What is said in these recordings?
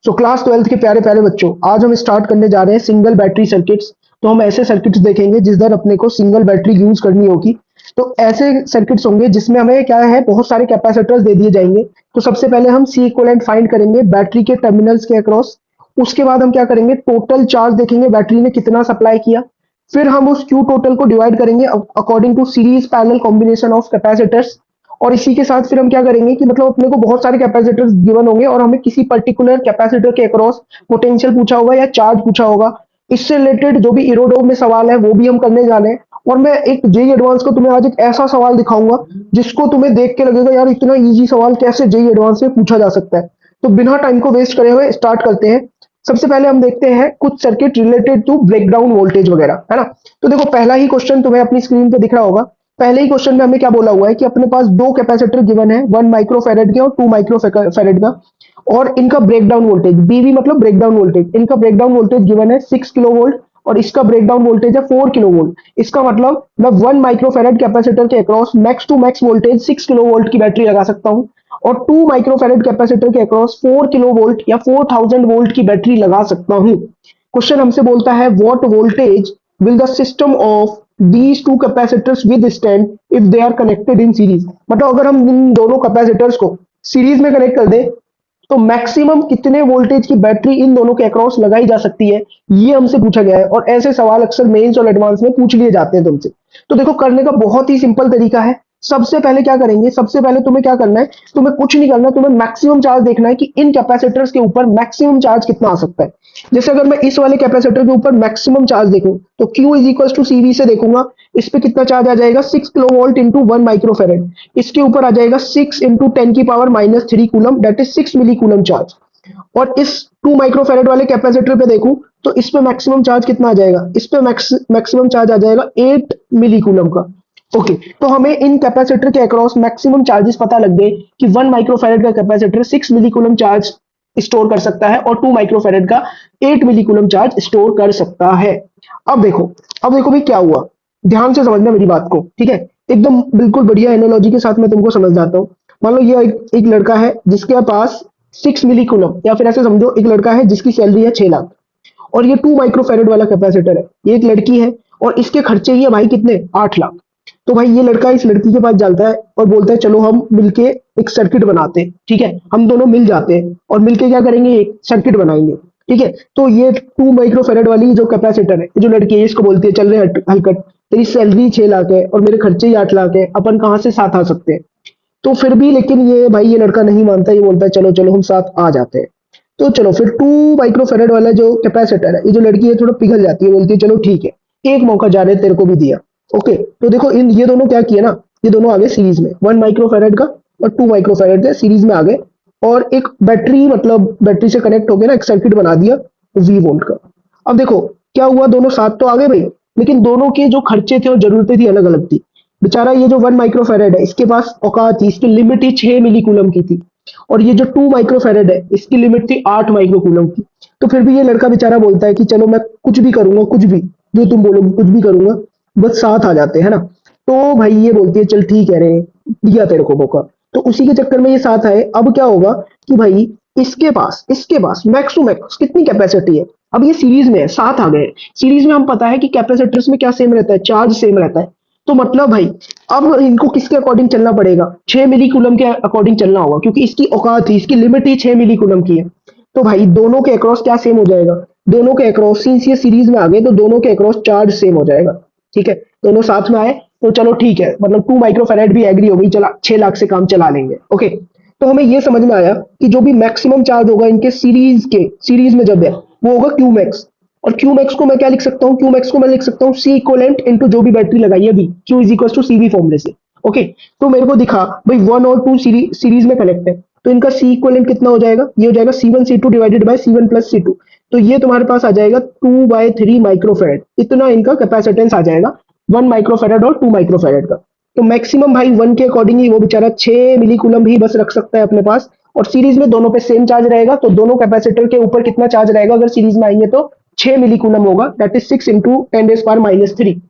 So class 12th के प्यारे प्यारे बच्चों, आज हम स्टार्ट करने जा रहे हैं सिंगल बैटरी सर्किट्स। तो हम ऐसे सर्किट्स देखेंगे जिस दर अपने को सिंगल बैटरी यूज करनी होगी। तो ऐसे सर्किट्स होंगे जिसमें हमें क्या है, बहुत सारे कैपेसिटर्स दे दिए जाएंगे। तो सबसे पहले हम सी इक्विवेलेंट फाइंड करेंगे बैटरी के टर्मिनल्स के अक्रॉस। उसके बाद हम क्या करेंगे, टोटल चार्ज देखेंगे बैटरी ने कितना सप्लाई किया। फिर हम उस क्यू टोटल को डिवाइड करेंगे according to series parallel combination of capacitors. और इसी के साथ फिर हम क्या करेंगे कि मतलब अपने को बहुत सारे कैपेसिटर्स गिवन होंगे और हमें किसी पर्टिकुलर कैपेसिटर के अक्रॉस पोटेंशियल पूछा होगा या चार्ज पूछा होगा। इससे रिलेटेड जो भी इरोडोम में सवाल है वो भी हम करने जा रहे हैं। और मैं एक जेई एडवांस को तुम्हें आज एक ऐसा सवाल दिखाऊंगा जिसको तुम्हें देख के लगेगा यार इतना इजी सवाल कैसे जेई एडवांस में पूछा जा सकता है। तो बिना टाइम को वेस्ट करे हुए स्टार्ट करते हैं। सबसे पहले हम देखते हैं कुछ circuit related to breakdown voltage वगैरह, है ना। तो देखो पहला ही क्वेश्चन तुम्हें अपनी स्क्रीन पे दिख रहा होगा। पहले ही क्वेश्चन में हमें क्या बोला हुआ है कि अपने पास दो कैपेसिटर गिवन है, 1 माइक्रोफेरेड के और 2 माइक्रोफेरेड का। और इनका ब्रेकडाउन वोल्टेज बीवी मतलब ब्रेकडाउन वोल्टेज, इनका ब्रेकडाउन वोल्टेज गिवन है 6 किलो वोल्ट और इसका ब्रेकडाउन वोल्टेज है 4 किलो वोल्ट। इसका मतलब मैं 1 माइक्रोफेरेड कैपेसिटर के across max to max voltage 6 kilo volt की बैटरी लगा सकता हूँ और 2 माइक्रोफेरेड कैपेसिटर के अक्रॉस 4 किलो वोल्ट या 4000 वोल्ट की बैटरी लगा सकता हूँ। क्वेश्चन हमसे बोलता है what voltage will the system of these two capacitors withstand if they are connected in series। मतलब अगर हम इन दोनों कैपेसिटर्स को सीरीज में कनेक्ट कर दें तो मैक्सिमम कितने वोल्टेज की बैटरी इन दोनों के अक्रॉस लगाई जा सकती है, ये हमसे पूछा गया है। और ऐसे सवाल अक्सर मेंस और एडवांस में पूछ लिए जाते हैं तुमसे। तो देखो करने का बहुत ही सिंपल तरीका है। सबसे पहले क्या करेंगे, सबसे पहले तुम्हें क्या करना है, तुम्हें कुछ नहीं करना, तुम्हें मैक्सिमम चार्ज देखना है कि इन कैपेसिटर्स के ऊपर मैक्सिमम चार्ज कितना आ सकता है। जैसे अगर मैं इस वाले कैपेसिटर के ऊपर मैक्सिमम चार्ज देखूं तो Q is equal to CV से देखूंगा। इस पे कितना चार्ज आ जाएगा, 6 किलो वोल्ट इंटू 1 माइक्रोफेरेड। इसके ऊपर आ जाएगा 6 × 10⁻³ coulomb, that is 6 milli coulomb charge. और इस 2 माइक्रोफेरेड वाले कैपेसिटर पे देखूं तो इस पे मैक्सिमम चार्ज कितना आ जाएगा, इस पे मैक्सिमम चार्ज आ जाएगा 8 मिली कूलम का। ओके, तो हमें इन कैपेसिटर के अक्रॉस मैक्सिमम चार्जेस पता लग गए कि 1 माइक्रोफेरेड का capacitor 6 milli coulomb charge store कर सकता है और 2 माइक्रोफेरेड का 8 मिली कूलम चार्ज स्टोर कर सकता है। अब देखो, अब देखो भाई क्या हुआ, ध्यान से समझना मेरी बात को, ठीक है। एकदम बिल्कुल बढ़िया एनालॉजी के साथ मैं तुमको समझाता हूँ। मान लो ये एक लड़का है जिसके पास 6 मिली कूलम, या फिर ऐसे समझो एक लड़का है जिसकी सैलरी है 6 लाख और ये 2 माइक्रोफेरेड वाला कैपेसिटर है। ये एक लड़की है और इसके खर्चे ही है भाई कितने, 8 लाख। तो भाई ये लड़का इस लड़की के पास जाता है और बोलता है चलो हम मिलके एक सर्किट बनाते हैं, ठीक है। हम दोनों मिल जाते हैं और मिलके क्या करेंगे, एक सर्किट बनाएंगे, ठीक है। तो ये 2 माइक्रोफेरेड वाली जो कैपेसिटर है, ये जो लड़की है इसको बोलती है चल रहे हलकट, तेरी सैलरी 6 लाख है और मेरे खर्चे ही 8 लाख है, अपन कहाँ से साथ आ सकते हैं। तो फिर भी लेकिन ये भाई ये लड़का नहीं मानता, ये बोलता है चलो चलो हम साथ आ जाते हैं। तो चलो फिर 2 माइक्रोफेरेड वाला जो कैपेसिटर है, ये जो लड़की है थोड़ा पिघल जाती है, बोलती है चलो ठीक है एक मौका जाने तेरे को भी दिया। ओके, तो देखो इन ये दोनों क्या किए ना, ये दोनों आ गए सीरीज में, 1 माइक्रोफेरेड का और 2 माइक्रोफेरेड का सीरीज में आ गए और एक बैटरी मतलब बैटरी से कनेक्ट होकर ना एक सर्किट बना दिया V वोल्ट का। अब देखो क्या हुआ, दोनों साथ तो आ गए भाई, लेकिन दोनों के जो खर्चे थे और जरूरतें थी अलग अलग थी। बेचारा ये जो 1 माइक्रोफेरेड है इसके पास औकात थी, इसकी लिमिट ही 6 मिली कूलम की थी और ये जो 2 माइक्रोफेरेड है इसकी लिमिट थी 8 माइक्रो कूलम की। तो फिर भी ये लड़का बेचारा बोलता है कि चलो मैं कुछ भी करूंगा, कुछ भी जो तुम बोलोगे कुछ भी करूंगा, बस साथ आ जाते हैं ना। तो भाई ये बोलती है चल ठीक है रे, दिया तेरे को मौका। तो उसी के चक्कर में ये साथ आए। अब क्या होगा कि भाई इसके पास मैक्स टू मैक्स कितनी कैपेसिटी है, अब ये सीरीज में है, साथ आ गए। सीरीज में हम पता है कि कैपेसिटर्स में क्या सेम रहता है, चार्ज सेम रहता है। तो मतलब भाई अब इनको किसके अकॉर्डिंग चलना पड़ेगा, 6 मिली कूलम के अकॉर्डिंग चलना होगा क्योंकि इसकी औकात थी, इसकी लिमिट ही 6 मिली कूलम की है। तो भाई दोनों के अक्रॉस क्या सेम हो जाएगा, दोनों के अक्रॉस सिंस ये सीरीज में आ गए तो दोनों के अक्रॉस चार्ज सेम हो जाएगा, ठीक है। दोनों साथ में आए तो चलो ठीक है, मतलब 2 माइक्रोफेरेड भी एग्री हो गई, चला 6 लाख से काम चला लेंगे। ओके, तो हमें ये समझ में आया कि जो भी मैक्सिमम चार्ज होगा इनके सीरीज में जब है वो होगा क्यू मैक्स। और क्यू मैक्स को मैं क्या लिख सकता हूँ, क्यू मैक्स को मैं लिख सकता हूँ सी इक्वलेंट इंटू जो भी बैटरी लगाई है बी, Q is equal to CV फॉर्मूले से। ओके, तो मेरे को दिखा भाई 1 और 2 सीरीज में कनेक्ट है तो इनका सी इक्वलेंट कितना हो जाएगा, ये हो जाएगा C1 C2 divided by C1 plus C2। तो ये तुम्हारे पास आ जाएगा 2/3 माइक्रोफेरेड, इतना इनका कैपेसिटेंस आ जाएगा 1 माइक्रोफेरेड और 2 माइक्रोफेरेड का। तो मैक्सिमम भाई 1 के अकॉर्डिंग ही वो बेचारा 6 मिली कूलम ही बस रख सकता है अपने पास। और सीरीज में दोनों पे सेम चार्ज रहेगा तो दोनों कैपेसिटर के ऊपर कितना चार्ज रहेगा अगर सीरीज में आएंगे तो 6 मिली कूलम होगा, that is 6 into 10⁻³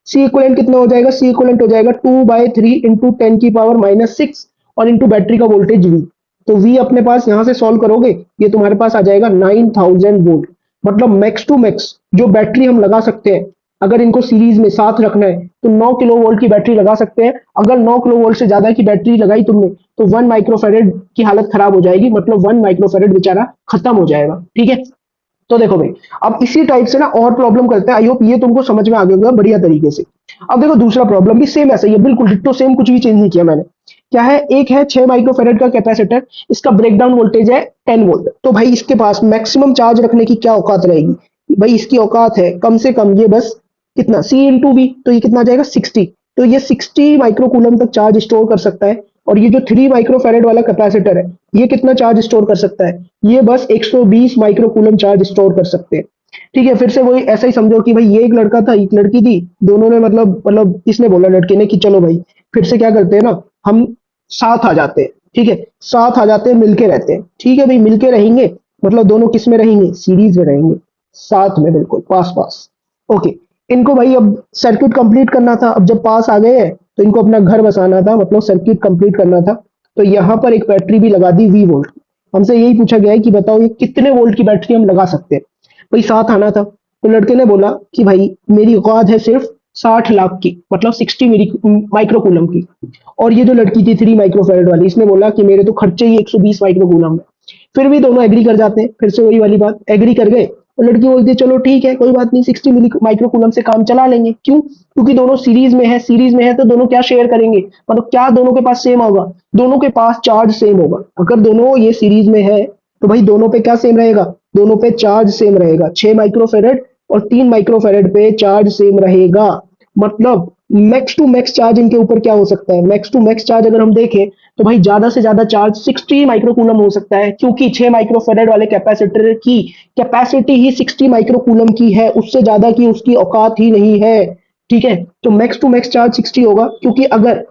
C equivalent कितना हो जाएगा, सी इक्वलेंट हो जाएगा 2/3 इंटू 10⁻⁻6 और इंटू बैटरी का वोल्टेज V। तो V अपने पास यहाँ से सॉल्व करोगे, ये तुम्हारे पास आ जाएगा 9000 वोल्ट। मतलब मैक्स टू मैक्स जो बैटरी हम लगा सकते हैं, अगर इनको सीरीज में साथ रखना है तो 9 किलो वोल्ट की बैटरी लगा सकते हैं। अगर 9 किलो वोल्ट से ज्यादा की बैटरी लगाई तुमने तो 1 माइक्रोफेरेड की हालत खराब हो जाएगी, मतलब 1 माइक्रोफेरेड बेचारा खत्म हो जाएगा। ठीक है, तो देखो भाई, अब इसी टाइप से ना और प्रॉब्लम करते हैं। आई होप ये तुमको समझ में आ गया होगा बढ़िया तरीके से। अब देखो दूसरा प्रॉब्लम भी सेम ऐसा ही है, बिल्कुल डिट्टो सेम, कुछ भी चेंज नहीं किया मैंने। क्या है, एक है 6 माइक्रोफेरेड का कैपेसिटर, इसका ब्रेकडाउन वोल्टेज है 10 वोल्ट। तो भाई इसके पास मैक्सिमम चार्ज रखने की क्या औकात रहेगी? भाई इसकी औकात है कम से कम ये बस कितना, सी इंटू बी, तो ये कितना आ जाएगा 60। तो ये 60 माइक्रोकूलम तक चार्ज स्टोर कर सकता है। और ये जो 3 माइक्रोफेरेड वाला कैपेसिटर है, ये कितना चार्ज स्टोर कर सकता है? ये बस 120 माइक्रोकूलम चार्ज स्टोर कर सकते हैं। ठीक है, फिर से वही ऐसा ही समझो कि भाई ये एक लड़का था, एक लड़की थी, दोनों ने मतलब इसने बोला लड़के ने कि चलो भाई फिर से क्या करते हैं ना, हम साथ आ जाते हैं। ठीक है, साथ आ जाते हैं, मिलके रहते हैं। ठीक है भाई, मिलके रहेंगे, मतलब दोनों किस में रहेंगे? सीरीज में रहेंगे, साथ में, बिल्कुल पास पास। ओके, इनको भाई अब सर्किट कंप्लीट करना था। अब जब पास आ गए हैं तो इनको अपना घर बसाना था, मतलब सर्किट कंप्लीट करना था। तो यहाँ पर एक बैटरी भी लगा दी 20 वोल्ट। हमसे यही पूछा गया है कि बताओ ये कितने वोल्ट की बैटरी हम लगा सकते हैं। भाई साथ आना था, तो लड़के ने बोला कि भाई मेरी औकात है सिर्फ 60 लाख की, मतलब 60 मेरी माइक्रोकूलम की। और ये जो लड़की थी 3 माइक्रोफेरेड वाली, इसने बोला कि मेरे तो खर्चे ही 120 माइक्रोकूलम है। फिर भी दोनों एग्री कर जाते हैं, फिर से वही वाली बात, एग्री कर गए। और लड़की बोलती है चलो ठीक है कोई बात नहीं, 60 मिली माइक्रोकूलम से काम चला लेंगे। क्यों? क्योंकि दोनों सीरीज में है, सीरीज में है तो दोनों क्या शेयर करेंगे, मतलब क्या दोनों के पास सेम होगा? दोनों के पास चार्ज सेम होगा। अगर दोनों ये सीरीज में है तो भाई दोनों पे क्या सेम रहेगा? दोनों पे चार्ज सेम रहेगा। 6 माइक्रोफेरेड और 3 माइक्रोफेरेड पे चार्ज सेम रहेगा। मतलब मैक्स टू मैक्स चार्ज इनके ऊपर क्या हो सकता है? मैक्स टू मैक्स चार्ज अगर हम देखें तो भाई ज्यादा से ज्यादा चार्ज 60 माइक्रोकूलम हो सकता है, क्योंकि 6 माइक्रोफेरेड वाले कैपेसिटर की कैपेसिटी ही 60 माइक्रोकूलम की है, उससे ज्यादा की उसकी औकात ही नहीं है। ठीक है, तो मैक्स टू मैक्स चार्ज 60 होगा, क्योंकि अगर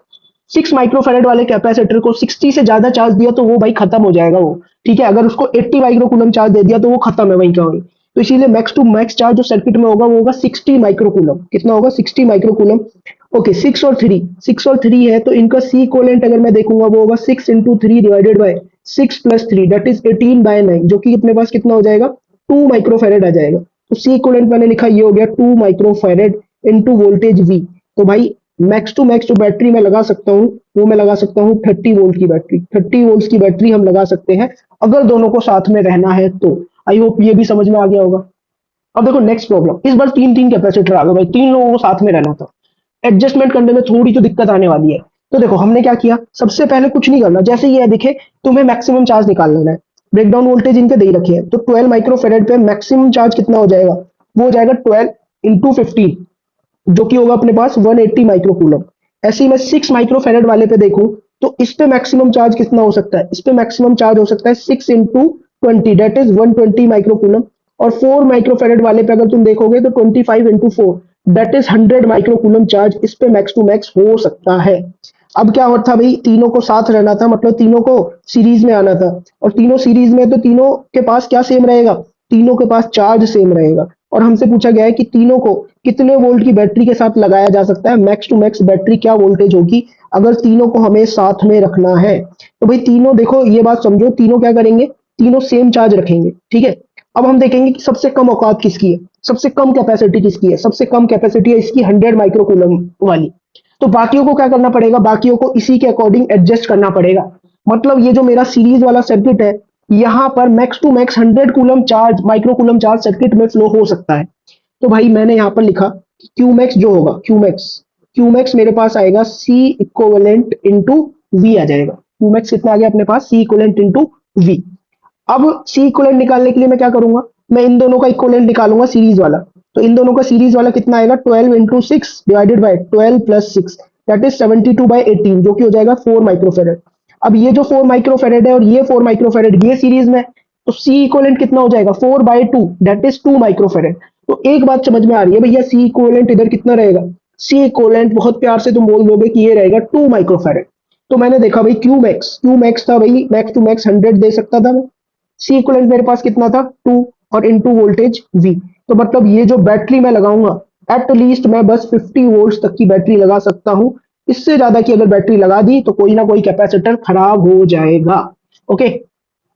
6 माइक्रोफेरेड वाले कैपेसिटर को 60 से ज्यादा चार्ज दिया तो वो भाई खत्म हो जाएगा वो। ठीक है, अगर उसको 80 माइक्रोकूलम चार्ज दे दिया तो वो खत्म है वहीं का वहीं। तो इसीलिए मैक्स टू मैक्स चार्ज जो सर्किट में होगा वो होगा 60 माइक्रोकूलम। कितना होगा? 60 माइक्रोकूलम। ओके, 6 और 3 है, तो इनका सी इक्विवेलेंट अगर मैं देखूंगा वो होगा 6 into 3 divided by 6 + 3, that is 18/9, जो कि अपने पास कितना हो जाएगा? 2 माइक्रोफेरेड आ जाएगा। तो सी इक्विवेलेंट मैंने लिखा, ये हो गया 2 माइक्रोफेरेड इंटू वोल्टेज वी। तो भाई मैक्स टू मैक्स जो बैटरी मैं लगा सकता हूँ वो मैं लगा सकता हूँ 30 वोल्ट की बैटरी। 30 वोल्ट की बैटरी हम लगा सकते हैं अगर दोनों को साथ में रहना है तो। आई होप ये भी समझ में आ गया होगा। अब देखो नेक्स्ट प्रॉब्लम, इस बार तीन तीन कैपेसिटर आ गए भाई, तीन लोगों को साथ में रहना था। एडजस्टमेंट करने में थोड़ी तो दिक्कत आने वाली है। तो देखो हमने क्या किया, सबसे पहले कुछ नहीं करना, जैसे ये दिखे तुम्हें मैक्सिमम चार्ज निकालना है। ब्रेकडाउन वोल्टेज इनके दे ही रखे हैं, तो 12 माइक्रोफेरेड पे मैक्सिमम चार्ज कितना हो जाएगा? वो हो जाएगा 12 into 15, जो कि होगा अपने पास 180 माइक्रोकूलम। ऐसे ही मैं 6 माइक्रोफेरेड वाले पे देखूं तो इस पे मैक्सिमम चार्ज कितना हो सकता है? इस पे मैक्सिमम चार्ज हो सकता है 6 into 20, दैट इज 120 माइक्रोकूलम। और 4 माइक्रोफेरेड वाले पे अगर तुम देखोगे तो 25 into 4, that is 100 microcoulomb charge इस पे मैक्स टू मैक्स हो सकता है। अब क्या होता था भाई, तीनों को साथ रहना था, मतलब तीनों को सीरीज में आना था। और तीनों सीरीज में तो तीनों के पास क्या सेम रहेगा? तीनों के पास चार्ज सेम रहेगा। और हमसे पूछा गया है कि तीनों को कितने वोल्ट की बैटरी के साथ लगाया जा सकता है, मैक्स टू मैक्स बैटरी क्या वोल्टेज होगी अगर तीनों को हमें साथ में रखना है। तो भाई तीनों देखो, ये बात समझो, तीनों क्या करेंगे? तीनों सेम चार्ज रखेंगे। ठीक है, अब हम देखेंगे कि सबसे कम औकात किसकी है, सबसे कम कैपेसिटी किसकी है। सबसे कम कैपेसिटी है इसकी 100 माइक्रोकूलम वाली। तो बाकियों को क्या करना पड़ेगा? बाकियों को इसी के अकॉर्डिंग एडजस्ट करना पड़ेगा। मतलब ये जो मेरा सीरीज वाला सर्किट है, यहाँ पर max to max 100 coulomb charge, microcoulomb charge circuit में फ्लो हो सकता है। तो भाई मैंने यहाँ पर लिखा क्यू मैक्स जो होगा, क्यू मैक्स मेरे पास आएगा सी इक्वलेंट इंटू वी आ जाएगा। क्यू मैक्स कितना आ गया अपने पास? सी इक्वलेंट इंटू वी। अब सी इक्वलेंट निकालने के लिए मैं क्या करूंगा? मैं इन दोनों का इक्वलेंट निकालूंगा, सीरीज वाला। तो इन दोनों का सीरीज वाला कितना आएगा? 12 into 6 divided by 12 + 6, that is 72/18, जो कि हो जाएगा 4 माइक्रोफेरेड। अब ये जो 4 माइक्रोफेरेड है और ये 4 माइक्रोफेरेड ये सीरीज में है, तो सी इक्वलेंट कितना हो जाएगा? 4/2, दैट इज 2 माइक्रोफेरेड। तो एक बात समझ में आ रही है भैया, सी इक्वलेंट इधर कितना रहेगा? सी इक्वलेंट बहुत प्यार से तुम बोल दोगे कि ये रहेगा 2 माइक्रोफेरेड। तो मैंने देखा भाई क्यू मैक्स था भाई, मैक्स टू मैक्स 100 दे सकता था मैं। सी इक्वलेंट मेरे पास कितना था? 2, और इनटू वोल्टेज वी। तो मतलब ये जो बैटरी मैं लगाऊंगा, एट लीस्ट मैं बस 50 वोल्ट तक की बैटरी लगा सकता हूं। इससे ज्यादा की अगर बैटरी लगा दी तो कोई ना कोई कैपेसिटर खराब हो जाएगा। ओके,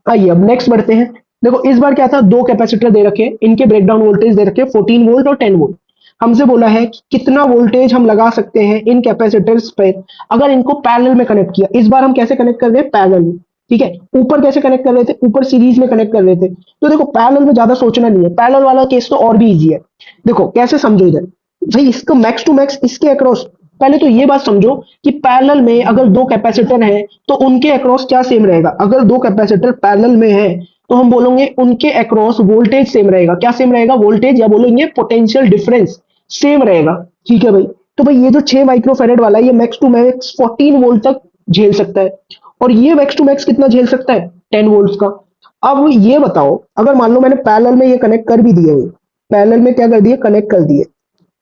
आइए अब नेक्स्ट बढ़ते हैं। देखो इस बार क्या था, दो कैपेसिटर दे रखे हैं, इनके ब्रेकडाउन वोल्टेज दे रखे हैं 14 वोल्ट और 10 वोल्ट। हमसे बोला है कि कितना वोल्टेज हम लगा सकते हैं इन कैपेसिटर्स पे अगर इनको पैरेलल में कनेक्ट किया। इस बार हम कैसे कनेक्ट कर रहे हैं, पैरेलल में। ठीक है, ऊपर कैसे कनेक्ट कर रहे थे, ऊपर सीरीज में कनेक्ट कर रहे थे। तो देखो पैरेलल में ज्यादा सोचना नहीं है, पैरेलल वाला केस तो और भी इजी है। देखो कैसे समझो इधर, भाई इसका मैक्स टू मैक्स इसके अक्रॉस, पहले तो ये बात समझो कि पैरेलल में अगर दो कैपेसिटर हैं तो उनके अक्रॉस क्या सेम रहेगा। अगर दो कैपेसिटर पैरेलल में है तो हम बोलेंगे उनके अक्रॉस वोल्टेज सेम रहेगा। क्या सेम रहेगा, वोल्टेज, या बोलेंगे पोटेंशियल डिफरेंस सेम रहेगा। ठीक है भाई, तो भाई ये जो 6 माइक्रोफेरेड वाला है ये मैक्स टू मैक्स 14 वोल्ट तक झेल सकता है, और ये मैक्स टू मैक्स कितना झेल सकता है, 10 वोल्ट का। अब ये बताओ, अगर मान लो मैंने पैरेलल में ये कनेक्ट कर भी दिए, पैरेलल में क्या कर दिए, कनेक्ट कर दिए,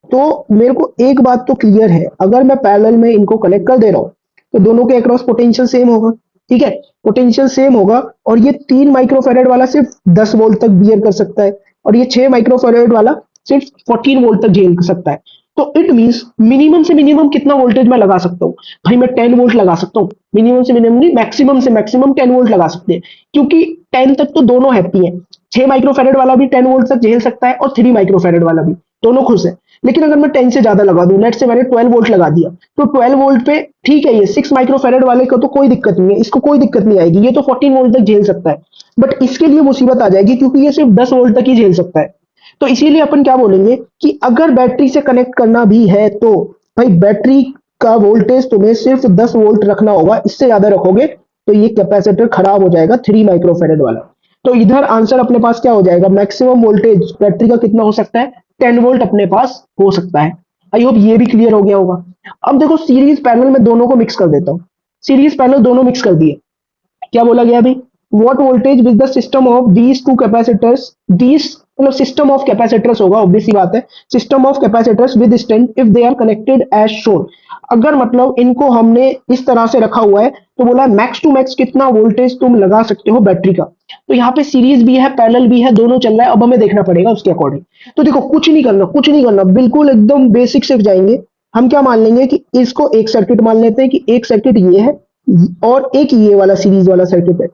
तो मेरे को एक बात तो क्लियर है, अगर मैं पैरेलल में इनको कनेक्ट कर दे रहा हूं तो दोनों के अक्रॉस पोटेंशियल सेम होगा। ठीक है, पोटेंशियल सेम होगा, और ये 3 माइक्रोफेरेड वाला सिर्फ 10 वोल्ट तक बियर कर सकता है, और ये 6 माइक्रोफेरेड वाला सिर्फ 14 वोल्ट तक झेल सकता है। तो इट मींस मिनिमम से मिनिमम कितना वोल्टेज मैं लगा सकता हूँ, भाई मैं 10 वोल्ट लगा सकता हूँ। मिनिमम से मिनिमम नहीं, मैक्सिमम से मैक्सिमम 10 वोल्ट लगा सकते हैं, क्योंकि 10 तक तो दोनों हैप्पी है। 6 माइक्रोफेरेड वाला भी 10 वोल्ट तक झेल सकता है और 3 माइक्रोफेरेड वाला भी, दोनों खुश है। लेकिन अगर मैं 10 से ज्यादा लगा दूं, लेट से मैंने 12 वोल्ट लगा दिया, तो 12 वोल्ट पे ठीक है, ये 6 माइक्रोफेरेड वाले को तो कोई दिक्कत नहीं है, इसको कोई दिक्कत नहीं आएगी, ये तो 14 वोल्ट तक झेल सकता है। बट इसके लिए मुसीबत आ जाएगी, क्योंकि ये सिर्फ 10 वोल्ट तक ही झेल सकता है। तो इसीलिए अपन क्या बोलेंगे कि अगर बैटरी से कनेक्ट करना भी है तो भाई बैटरी का वोल्टेज तुम्हें सिर्फ 10 वोल्ट रखना होगा, इससे ज्यादा रखोगे तो ये कैपेसिटर खराब हो जाएगा 3 माइक्रोफेरेड वाला। तो इधर आंसर अपने पास क्या हो जाएगा, मैक्सिमम वोल्टेज बैटरी का कितना हो सकता है, 10 वोल्ट अपने पास हो सकता है। आई होप ये भी क्लियर हो गया होगा। अब देखो सीरीज पैरेलल में दोनों को मिक्स कर देता हूँ। सीरीज पैरेलल दोनों मिक्स कर दिए, क्या बोला गया अभी, what voltage with the system of these two capacitors, these मतलब सिस्टम ऑफ कैपेसिटर्स होगा, ऑब्वियस सी बात है, system of capacitors with strength if they are connected as shown. अगर मतलब इनको हमने इस तरह से रखा हुआ है तो बोला मैक्स टू मैक्स कितना वोल्टेज तुम लगा सकते हो बैटरी का। तो यहाँ पे सीरीज भी है, पैरेलल भी है, दोनों चल रहा है, अब हमें देखना पड़ेगा उसके अकॉर्डिंग। तो देखो कुछ नहीं करना, कुछ नहीं करना, बिल्कुल एकदम बेसिक से जाएंगे। हम क्या मान लेंगे कि इसको एक सर्किट मान लेते हैं, कि एक सर्किट ये है और एक ये वाला सीरीज वाला सर्किट है,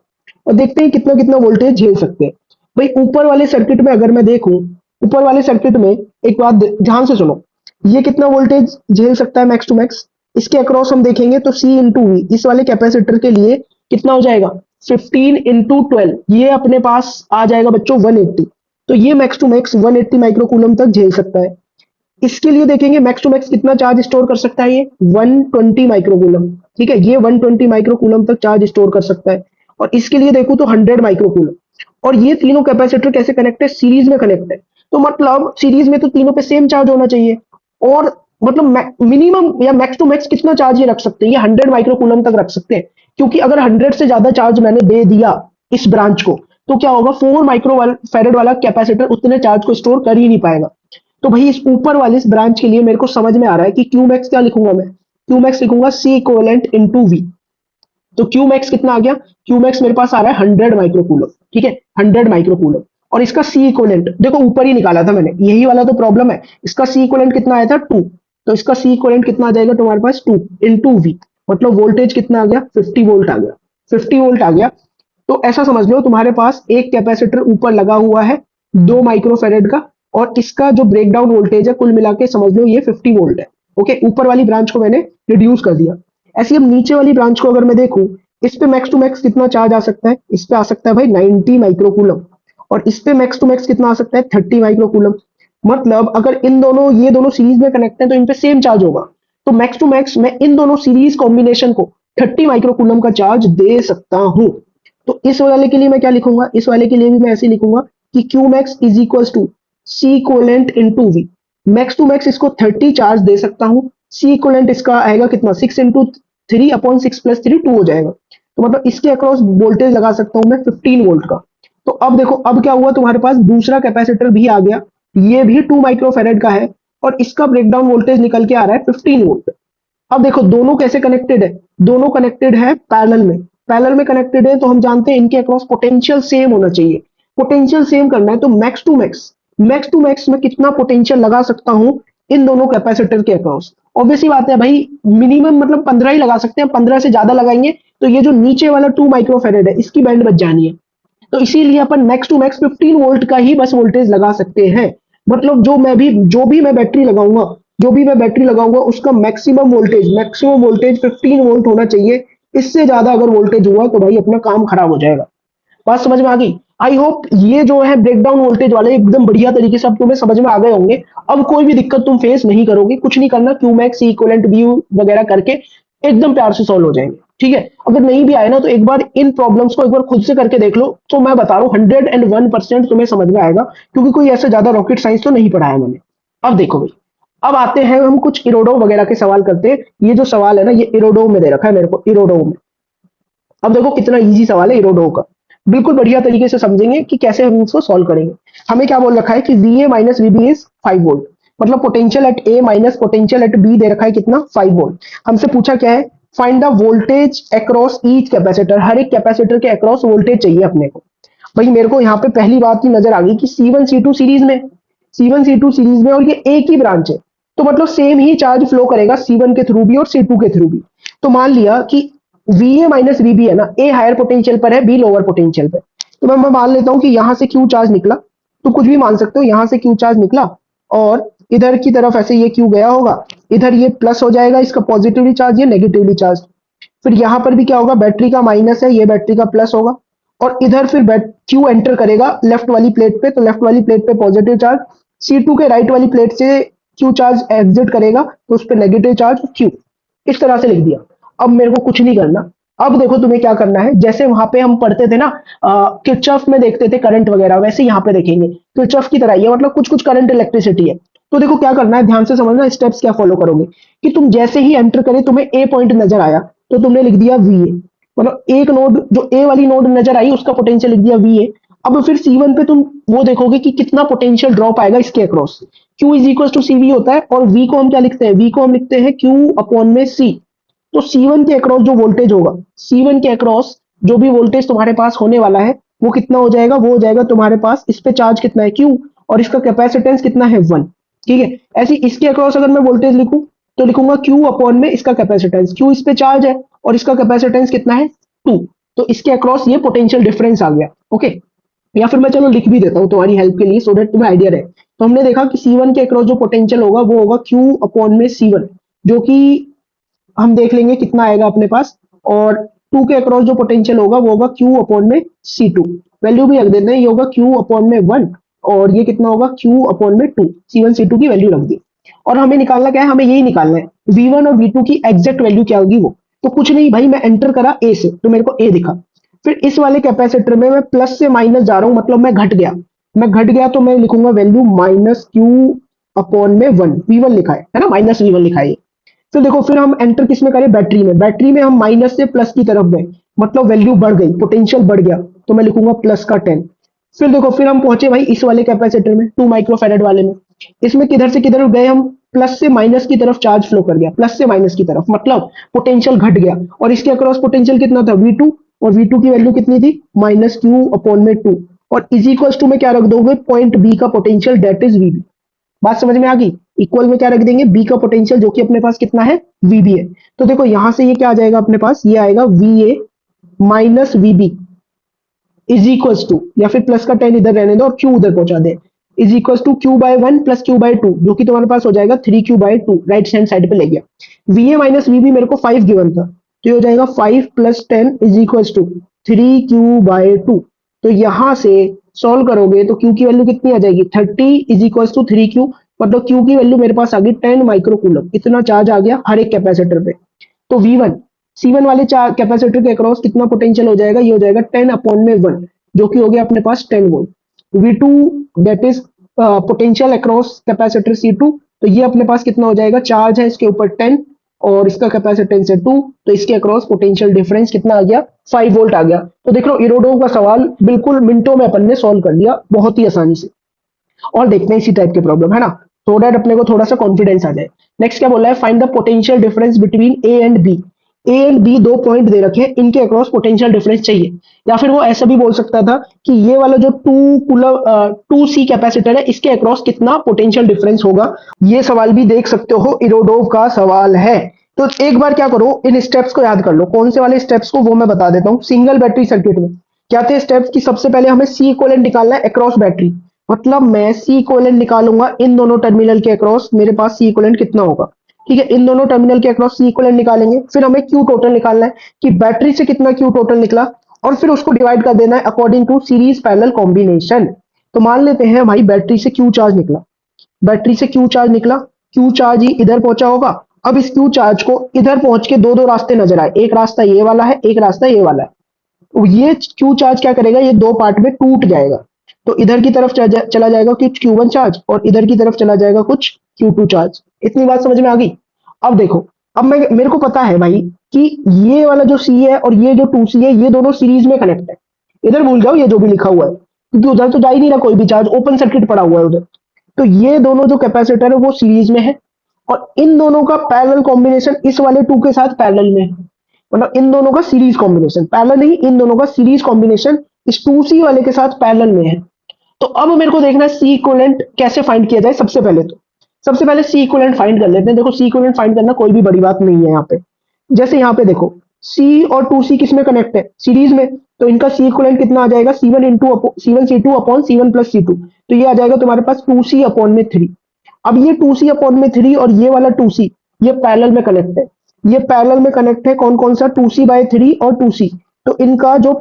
और देखते हैं कितना कितना वोल्टेज झेल सकते हैं। भाई ऊपर वाले सर्किट में अगर मैं देखूं, ऊपर वाले सर्किट में एक बात ध्यान से सुनो, ये कितना वोल्टेज झेल सकता है मैक्स टू मैक्स, इसके अक्रॉस हम देखेंगे तो C इंटू वी, इस वाले कैपेसिटर के लिए कितना हो जाएगा, 15 इंटू 12, ये अपने पास आ जाएगा बच्चों 180। तो ये मैक्स टू मैक्स 180 माइक्रोकूलम तक झेल सकता है। इसके लिए देखेंगे मैक्स टू मैक्स कितना चार्ज स्टोर कर सकता है, ये 120 माइक्रोकूलम। ठीक है, ये 120 माइक्रोकूलम तक चार्ज स्टोर कर सकता है। और इसके लिए देखूं तो 100 माइक्रोकूलम। और ये तीनों कैपेसिटर कैसे कनेक्ट है, सीरीज में कनेक्ट है। तो मतलब सीरीज में तो तीनों पे सेम चार्ज होना चाहिए। और मतलब मिनिमम या मैक्स टू मैक्स कितना चार्ज ये रख सकते हैं, ये 100 माइक्रोकूलम तक रख सकते हैं। क्योंकि अगर 100 से ज्यादा चार्ज मैंने दे दिया इस ब्रांच को, तो क्या होगा, 4 माइक्रो फेरेड वाला कैपेसिटर उतने चार्ज को स्टोर कर ही नहीं पाएगा। तो भाई इस ऊपर वाले इस ब्रांच के लिए मेरे को समझ में आ रहा है कि क्यू मैक्स क्या लिखूंगा मैं, क्यू मैक्स लिखूंगा सी इक्विवेलेंट इनटू वी। तो क्यू मैक्स कितना आ गया, क्यू मैक्स मेरे पास आ रहा है 100 माइक्रोकूलम। ठीक है, 100 माइक्रोकूलम। और इसका सी इक्विवेलेंट देखो ऊपर ही निकाला था मैंने, यही वाला तो प्रॉब्लम है। इसका सी इक्विवेलेंट कितना आया था 2, तो इसका सी इक्विवेलेंट कितना आ जाएगा तुम्हारे पास 2 इंटू वी, मतलब वोल्टेज कितना आ गया 50 वोल्ट आ गया, 50 वोल्ट आ गया। तो ऐसा समझ लो तुम्हारे पास एक कैपेसिटर ऊपर लगा हुआ है 2 माइक्रोफेरेड का, और इसका जो ब्रेकडाउन वोल्टेज है कुल मिला के समझ लो ये 50 वोल्ट है। ओके, ऊपर वाली ब्रांच को मैंने रिड्यूस कर दिया। ऐसे अब नीचे वाली ब्रांच को अगर मैं देखूं, इस पे मैक्स टू मैक्स कितना चार्ज आ सकता है, इस पे आ सकता है भाई 90 माइक्रोकूलम, और इस पे मैक्स टू मैक्स कितना आ सकता है 30 माइक्रोकूलम। मतलब अगर इन दोनों, ये दोनों सीरीज में कनेक्ट है तो इन पे सेम चार्ज होगा। तो मैक्स टू मैक्स मैं इन दोनों सीरीज कॉम्बिनेशन को 30 माइक्रोकूलम का चार्ज दे सकता हूं। तो इस वाले के लिए मैं क्या लिखूंगा, इस वाले के लिए भी मैं ऐसे लिखूंगा कि Q max is equal to C equivalent into V. Max to max इसको 30 चार्ज दे सकता हूं, सी इक्विवेलेंट इसका आएगा कितना 6 इंटू 3 अपॉन 6 प्लस 3 2 हो जाएगा। तो मतलब इसके अक्रॉस वोल्टेज लगा सकता हूं मैं 15 वोल्ट का। तो अब देखो अब क्या हुआ, तुम्हारे पास दूसरा कैपेसिटर भी आ गया, ये भी 2 माइक्रोफेरेड का है, और इसका ब्रेकडाउन वोल्टेज निकल के आ रहा है 15 वोल्ट। अब देखो दोनों कैसे कनेक्टेड है, दोनों कनेक्टेड है पैरेलल में। पैरेलल में कनेक्टेड है तो हम जानते हैं इनके अक्रॉस पोटेंशियल सेम होना चाहिए। पोटेंशियल सेम करना है तो max to max, max to max में कितना पोटेंशियल लगा सकता हूं इन दोनों कैपेसिटर के अक्रॉस। ऑब्वियसली बात है भाई, मिनिमम मतलब 15 ही लगा सकते हैं, 15 से ज्यादा लगाएंगे तो ये जो नीचे वाला 2 माइक्रोफेरेड है इसकी बैंड बच जानी है। तो इसीलिए अपन मैक्स टू मैक्स 15 वोल्ट का ही बस वोल्टेज लगा सकते हैं। मतलब जो भी मैं बैटरी लगाऊंगा, उसका मैक्सिमम वोल्टेज 15 वोल्ट होना चाहिए। इससे ज्यादा अगर वोल्टेज हुआ तो भाई अपना काम खराब हो जाएगा। बात समझ में आ गई? आई होप ये जो है ब्रेकडाउन वोल्टेज वाले एकदम बढ़िया तरीके से अब तुम्हें समझ में आ गए होंगे। अब कोई भी दिक्कत तुम फेस नहीं करोगे, कुछ नहीं करना, क्यू मैक्स इक्वलेंट बी वगैरह करके एकदम प्यार से सॉल्व हो जाएंगे। ठीक है, अगर नहीं भी आए ना तो एक बार इन प्रॉब्लम्स को एक बार खुद से करके देख लो, तो मैं बता रहा हूँ 101% तुम्हें समझ में आएगा, क्योंकि कोई ऐसा ज्यादा रॉकेट साइंस तो नहीं पढ़ाया मैंने। अब देखो भाई, अब आते हैं हम कुछ इरोडो वगैरह के सवाल करते हैं। ये जो सवाल है ना, ये इरोडो में दे रखा है मेरे को, इरोडो में। अब देखो कितना इजी सवाल है इरोडो का, बिल्कुल बढ़िया तरीके से समझेंगे कि कैसे हम इसको सॉल्व करेंगे। हमें क्या बोल रखा है कि V A minus VB is 5 volt, मतलब potential at A minus potential at B दे रखा है कितना, 5 वोल्ट। हमसे पूछा क्या है, find the voltage across each capacitor, हर एक कैपेसिटर के अक्रॉस वोल्टेज चाहिए अपने को। भाई मेरे को यहाँ पे पहली बात की नजर आ गई कि C1 C2 सीरीज में और ये एक ही ब्रांच है, तो मतलब सेम ही चार्ज फ्लो करेगा C1 के थ्रू भी और C2 के थ्रू भी। तो मान लिया कि वी ए माइनस वीबी है ना, ए हायर पोटेंशियल पर है, बी लोअर पोटेंशियल पे। तो मैं मान लेता हूं कि यहां से क्यू चार्ज निकला, तो कुछ भी मान सकते हो, यहां से क्यू चार्ज निकला और इधर की तरफ ऐसे ये क्यू गया होगा, इधर ये प्लस हो जाएगा, इसका पॉजिटिवली चार्ज, ये नेगेटिवली चार्ज। फिर यहां पर भी क्या होगा, बैटरी का माइनस है, ये बैटरी का प्लस होगा। और इधर फिर क्यू एंटर करेगा लेफ्ट वाली प्लेट पे, तो लेफ्ट वाली प्लेट पे पॉजिटिव चार्ज, C2 के राइट वाली प्लेट से क्यू चार्ज एग्जिट करेगा, तो उस पर नेगेटिव चार्ज क्यू। इस तरह से लिख दिया। अब मेरे को कुछ नहीं करना। अब देखो तुम्हें क्या करना है, जैसे वहां पे हम पढ़ते थे ना, किरचॉफ में देखते थे करंट वगैरह, वैसे यहाँ पे देखेंगे किरचॉफ की तरह ही है, मतलब कुछ कुछ करंट इलेक्ट्रिसिटी है। तो देखो क्या करना है, ध्यान से समझना, स्टेप्स क्या फॉलो करोगे कि तुम जैसे ही एंटर करे तुम्हें ए पॉइंट नजर आया, तो तुमने लिख दिया वी ए, मतलब एक नोड जो ए वाली नोड नजर आई उसका पोटेंशियल लिख दिया वी ए। अब फिर C1 पे तुम वो देखोगे कि कितना पोटेंशियल ड्रॉप आएगा इसके across, Q is equal to C V होता है, और V को हम क्या लिखते हैं, V को हम लिखते हैं Q अपॉन में C। तो C1 के अक्रॉस जो वोल्टेज होगा, C1 के अक्रॉस जो भी वोल्टेज तुम्हारे पास होने वाला है वो कितना हो जाएगा, वो हो जाएगा तुम्हारे पास, इस पे चार्ज कितना है Q, और इसका कैपेसिटेंस कितना है 1। ठीक है, ऐसे इसके अक्रॉस अगर मैं वोल्टेज लिखूं तो लिखूंगा Q अपॉन में इसका कैपेसिटेंस, Q इस पे चार्ज है और इसका कैपेसिटेंस कितना है 2। तो इसके अक्रॉस ये पोटेंशियल डिफरेंस आ गया। ओके, या फिर मैं चलो लिख भी देता हूँ तुम्हारी हेल्प के लिए, सो दैट तुम्हें आइडिया रहे। तो हमने देखा कि C1 के अक्रॉस जो पोटेंशियल होगा वो होगा Q अपॉन में C1, जो कि हम देख लेंगे कितना आएगा अपने पास। और 2 के अक्रॉस जो पोटेंशियल होगा वो होगा Q अपॉन में C2, वैल्यू भी रख देते हैं, ये होगा Q अपॉन में 1, और ये कितना होगा Q अपॉन में 2, C1 C2 की वैल्यू रख दी। और हमें निकालना क्या है, हमें यही निकालना है V1 और V2 की एग्जैक्ट वैल्यू क्या होगी वो। तो कुछ नहीं भाई, मैं एंटर करा ए से तो मेरे को ए दिखा, फिर इस वाले कैपेसिटर में मैं प्लस से माइनस जा रहा हूं, मतलब मैं घट गया तो मैं लिखूंगा वैल्यू माइनस क्यू अपॉन में 1, V1 लिखा है ना, माइनस V1 लिखा है ये। फिर देखो, फिर हम एंटर किस में करें, बैटरी में हम माइनस से प्लस की तरफ गए, मतलब वैल्यू बढ़ गई, पोटेंशियल बढ़ गया, तो मैं लिखूंगा प्लस का 10। फिर देखो, फिर हम पहुंचे भाई इस वाले कैपेसिटर में, 2 माइक्रोफेरेड वाले में। इसमें किधर से किधर गए हम, प्लस से माइनस की तरफ चार्ज फ्लो कर गया, प्लस से माइनस की तरफ, मतलब पोटेंशियल घट गया। और इसके अक्रॉस पोटेंशियल कितना था, V2, और V2 की वैल्यू कितनी थी, माइनस क्यू अपॉन में 2। और इज इक्वल्स टू में क्या रख दोगे, पॉइंट बी का पोटेंशियल, डेट इज वीबी। बात समझ में आ गई? इक्वल में क्या रख देंगे, बी का पोटेंशियल जो कि अपने पास कितना है, वीबी है। तो देखो यहां से ये क्या आ जाएगा अपने पास, ये आएगा V A minus VB is equals to, या फिर प्लस का 10 इधर रहने दो और क्यू उधर पहुंचा दे, is equals to Q by 1 plus Q by 2, जो कि तुम्हारे पास हो जाएगा 3Q/2, राइट हैंड साइड पे ले गया। वी ए माइनस वीबी मेरे को 5 गिवन था, तो ये हो जाएगा 5 plus 10 is equals to 3Q/2। तो यहां से सॉल्व करोगे तो Q की वैल्यू कितनी आ जाएगी, 30 इज इक्वल्स टू 3Q, मतलब Q की वैल्यू मेरे पास आ गई 10 माइक्रोकूलम, इतना चार्ज आ गया हर एक कैपेसिटर पे। तो V1 C1 वाले चार कैपेसिटर के अक्रॉस कितना पोटेंशियल हो जाएगा, ये हो जाएगा 10 अपॉन में 1, जो कि हो गया अपने पास 10 volt. V2 that is potential across capacitor C2, तो ये अपने पास कितना हो जाएगा, चार्ज है इसके ऊपर 10 और इसका कैपेसिटेंस है 2, तो इसके अक्रॉस पोटेंशियल डिफरेंस कितना आ गया, 5 वोल्ट आ गया। तो देख लो इरोडो का सवाल बिल्कुल मिनटों में अपन ने सॉल्व कर लिया, बहुत ही आसानी से। और देखते हैं इसी टाइप के प्रॉब्लम, है ना, सो दैट अपने को थोड़ा सा कॉन्फिडेंस आ जाए। नेक्स्ट क्या बोला है, find the potential difference between A and B. A and B दो पॉइंट दे रखे हैं, इनके अक्रॉस पोटेंशियल डिफरेंस चाहिए। या फिर वो ऐसा भी बोल सकता था कि ये वाला जो टू सी कैपेसिटर है, इसके अक्रॉस कितना पोटेंशियल डिफरेंस होगा। ये सवाल भी देख सकते हो, इरोडोव का सवाल है। तो एक बार क्या करो, इन स्टेप्स को याद कर लो। कौन से वाले स्टेप्स को, वो मैं बता देता हूँ। सिंगल बैटरी सर्किट में क्या थे स्टेप्स की, सबसे पहले हमें सी इक्विवेलेंट निकालना है अक्रॉस बैटरी। मतलब मैं सी इक्विवेलेंट निकालूंगा इन दोनों टर्मिनल के अक्रॉस, मेरे पास सी इक्विवेलेंट कितना होगा। ठीक है, इन दोनों टर्मिनल के अक्रॉस सी इक्विवेलेंट निकालेंगे। फिर हमें क्यू टोटल निकालना है कि बैटरी से कितना क्यू टोटल निकला, और फिर उसको डिवाइड कर देना है according to series parallel combination. तो मान लेते हैं भाई बैटरी से क्यू चार्ज निकला, बैटरी से क्यू चार्ज निकला, क्यू चार्ज ही इधर पहुंचा होगा। अब इस क्यू चार्ज को इधर पहुंच के दो दो रास्ते नजर आए, एक रास्ता ये वाला है, एक रास्ता ये वाला है। तो ये क्यू चार्ज क्या करेगा, ये दो पार्ट में टूट जाएगा। तो इधर की तरफ चला जाएगा कुछ क्यू वन चार्ज, और इधर की तरफ चला जाएगा कुछ क्यू टू चार्ज। इतनी बात समझ में आ गई। अब देखो, अब मैं मेरे को पता है भाई कि ये वाला जो सी है और ये जो टू सी है, ये दोनों सीरीज में कनेक्ट है। इधर भूल जाओ ये जो भी लिखा हुआ है, क्योंकि उधर तो जा ही नहीं रहा कोई भी चार्ज, ओपन सर्किट पड़ा हुआ है उधर। तो ये दोनों जो कैपेसिटर है वो सीरीज में है, और इन दोनों का पैरेलल कॉम्बिनेशन इस वाले टू के साथ पैरेलल में है। मतलब इन दोनों का सीरीज कॉम्बिनेशन, पैरेलल नहीं, इन दोनों का सीरीज कॉम्बिनेशन इस टू सी वाले के साथ पैरेलल में है। तो अब मेरे को देखना है सी इक्विवेलेंट कैसे फाइंड किया जाए। सबसे पहले तो सबसे पहले सी इक्विवेलेंट फाइंड कर लेते हैं। देखो सी इक्विवेलेंट फाइंड करना कोई भी बड़ी बात नहीं है यहाँ पे। जैसे यहाँ पे देखो, सी और टू सी किस में कनेक्ट है, सीरीज में। तो इनका सी इक्विवेलेंट कितना आ जाएगा, C one C two upon C one plus C two. तो ये आ जाएगा तुम्हारे पास टू सी अपॉन में थ्री। अब ये टू सी अपॉन में थ्री और ये वाला टू सी, ये पैरेलल में कनेक्ट है। ये पैरेलल में कनेक्ट है, कौन कौन सा, टू सी बाय थ्री और टू सी। तो इनका जो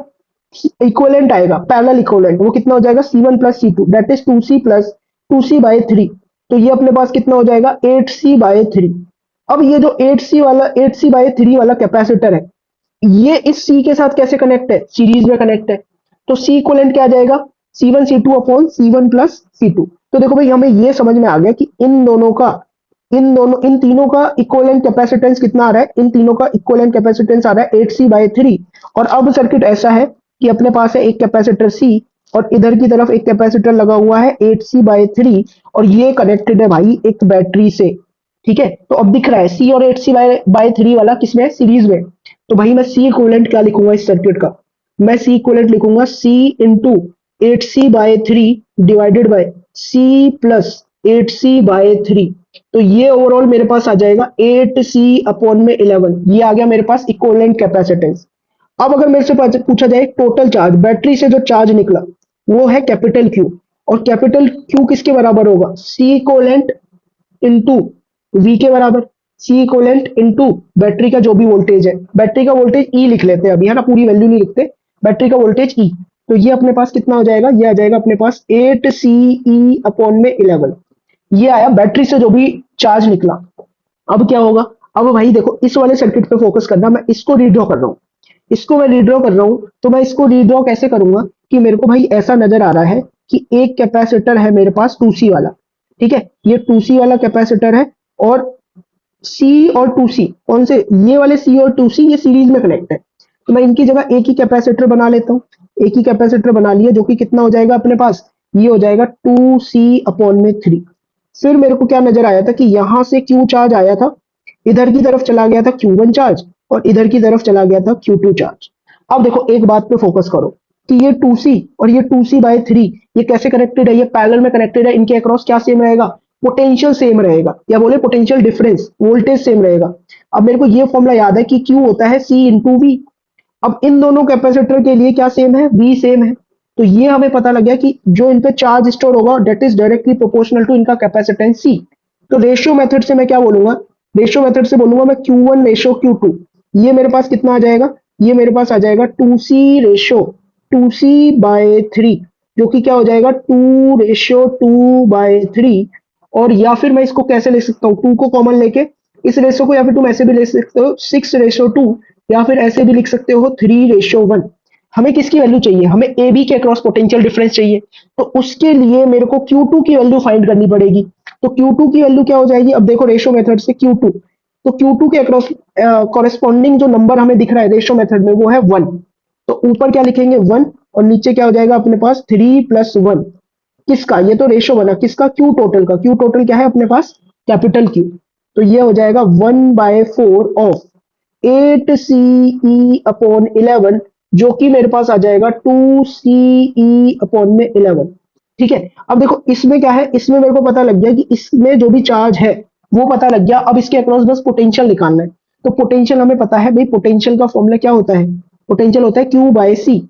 इक्विवेलेंट आएगा, पैरेलल इक्विवेलेंट, वो कितना हो जाएगा, C one plus C two, that is two C plus two C by three. तो ये अपने पास कितना हो जाएगा, एट सी बाय थ्री। अब ये जो एट सी बाय थ्री वाला कैपेसिटर है, ये इस सी के साथ कैसे कनेक्ट है, सीरीज में कनेक्ट है। तो सी इक्विवेलेंट क्या आ जाएगा, C one C two upon C one plus C two. तो देखो भाई, हमें ये समझ में आ गया कि इन तीनों का इक्विवेलेंट कैपेसिटेंस कितना आ रहा है। इन तीनों का इक्विवेलेंट कैपेसिटेंस आ रहा है एट सी बाय थ्री। और अब सर्किट ऐसा है कि अपने पास है एक कैपेसिटर सी, और इधर की तरफ एक कैपेसिटर लगा हुआ है एट सी बाय थ्री, और ये कनेक्टेड है भाई एक बैटरी से। ठीक है, तो अब दिख रहा है सी और एट सी बाय थ्री वाला किसमें है, सीरीज में। तो भाई मैं सी इक्विवेलेंट क्या लिखूंगा इस सर्किट का, मैं सी इक्विवेलेंट लिखूंगा C into eight C by three divided by C plus eight C by three. तो ये ओवरऑल मेरे पास आ जाएगा एट सी अपॉन में इलेवन। ये आ गया मेरे पास इक्विवेलेंट कैपेसिटेंस। अब अगर मेरे से पूछा जाए टोटल चार्ज, बैटरी से जो चार्ज निकला वो है कैपिटल क्यू। और कैपिटल क्यू किसके बराबर होगा, सी इक्विवेलेंट इंटू वी के बराबर। सी इक्विवेलेंट इंटू बैटरी का जो भी वोल्टेज है, बैटरी का वोल्टेज ई लिख लेते हैं अभी, है ना, पूरी वैल्यू नहीं लिखते, बैटरी का वोल्टेज ई। तो ये अपने पास कितना हो जाएगा, ये आ जाएगा अपने पास एट सी ई अपॉन में इलेवन। ये आया बैटरी से जो भी चार्ज निकला। अब क्या होगा, अब भाई देखो इस वाले सर्किट पे फोकस करना, मैं इसको रीड्रॉ कर रहा हूँ, इसको मैं रीड्रॉ कर रहा हूं। तो मैं इसको रीड्रॉ कैसे करूंगा कि मेरे को भाई ऐसा नजर आ रहा है कि एक कैपेसिटर है मेरे पास टू सी वाला। ठीक है, ये टू सी वाला कैपेसिटर है, और सी और टू सी कौन से, ये वाले सी और टू सी ये सीरीज में कनेक्ट है। तो मैं इनकी जगह एक ही कैपेसिटर बना लेता हूँ। एक ही कैपेसिटर बना लिया, जो कि कितना हो जाएगा अपने पास, ये हो जाएगा टू सी अपॉन में थ्री। फिर मेरे को क्या नजर आया था कि यहां से क्यू चार्ज आया था, इधर की तरफ चला गया था क्यू वन चार्ज, और इधर की तरफ चला गया था क्यू टू चार्ज। अब देखो एक बात पे फोकस करो कि ये टू सी और ये टू सी बाय थ्री, ये कैसे कनेक्टेड है, ये पैरेलल में कनेक्टेड है। इनके अक्रॉस क्या सेम रहेगा, पोटेंशियल सेम रहेगा, या बोले पोटेंशियल डिफरेंस, वोल्टेज सेम रहेगा। अब मेरे को ये फॉर्मूला याद है कि क्यू होता है सी इंटू वी। अब इन दोनों कैपेसिटर के लिए क्या सेम है, वी सेम है। तो ये हमें पता लग गया कि जो इन पे चार्ज स्टोर होगा that is directly proportional to इनका कैपेसिटेंस सी। तो रेशियो मेथड से मैं क्या बोलूंगा, रेशियो मेथड से बोलूंगा मैं Q one ratio Q two. ये मेरे पास कितना आ जाएगा, ये मेरे पास आ जाएगा two C ratio two C by three, जो कि क्या हो जाएगा two ratio two by three. और या फिर मैं इसको कैसे ले सकता हूँ, टू को कॉमन लेके इस रेशियो को, या फिर तुम ऐसे भी ले सकते हो सिक्स रेशियो टू, या फिर ऐसे भी लिख सकते हो थ्री रेशियो वन। हमें किसकी वैल्यू चाहिए, हमें ए बी के अक्रॉस पोटेंशियल डिफरेंस चाहिए। तो उसके लिए मेरे को Q2 की वैल्यू फाइंड करनी पड़ेगी। तो Q2 की वैल्यू क्या हो जाएगी, अब देखो रेशियो मेथड से Q2, तो Q2 के अक्रॉस कॉरेस्पॉन्डिंग जो नंबर हमें दिख रहा है रेशियो मेथड में, वो है वन। तो ऊपर क्या लिखेंगे, वन, और नीचे क्या हो जाएगा अपने पास थ्री प्लस वन। किसका, ये तो रेशियो बना किसका, क्यू टोटल का। क्यू टोटल क्या है अपने पास, कैपिटल क्यू। तो ये हो जाएगा one by four of 8CE/11, जो कि मेरे पास आ जाएगा 2CE/11। ठीक है, अब देखो इसमें क्या है, इसमें मेरे को पता लग गया कि इसमें जो भी चार्ज है वो पता लग गया। अब इसके अक्रॉस बस पोटेंशियल निकालना है। तो पोटेंशियल हमें पता है भाई, पोटेंशियल का फॉर्मूला क्या होता है, पोटेंशियल होता है Q/C।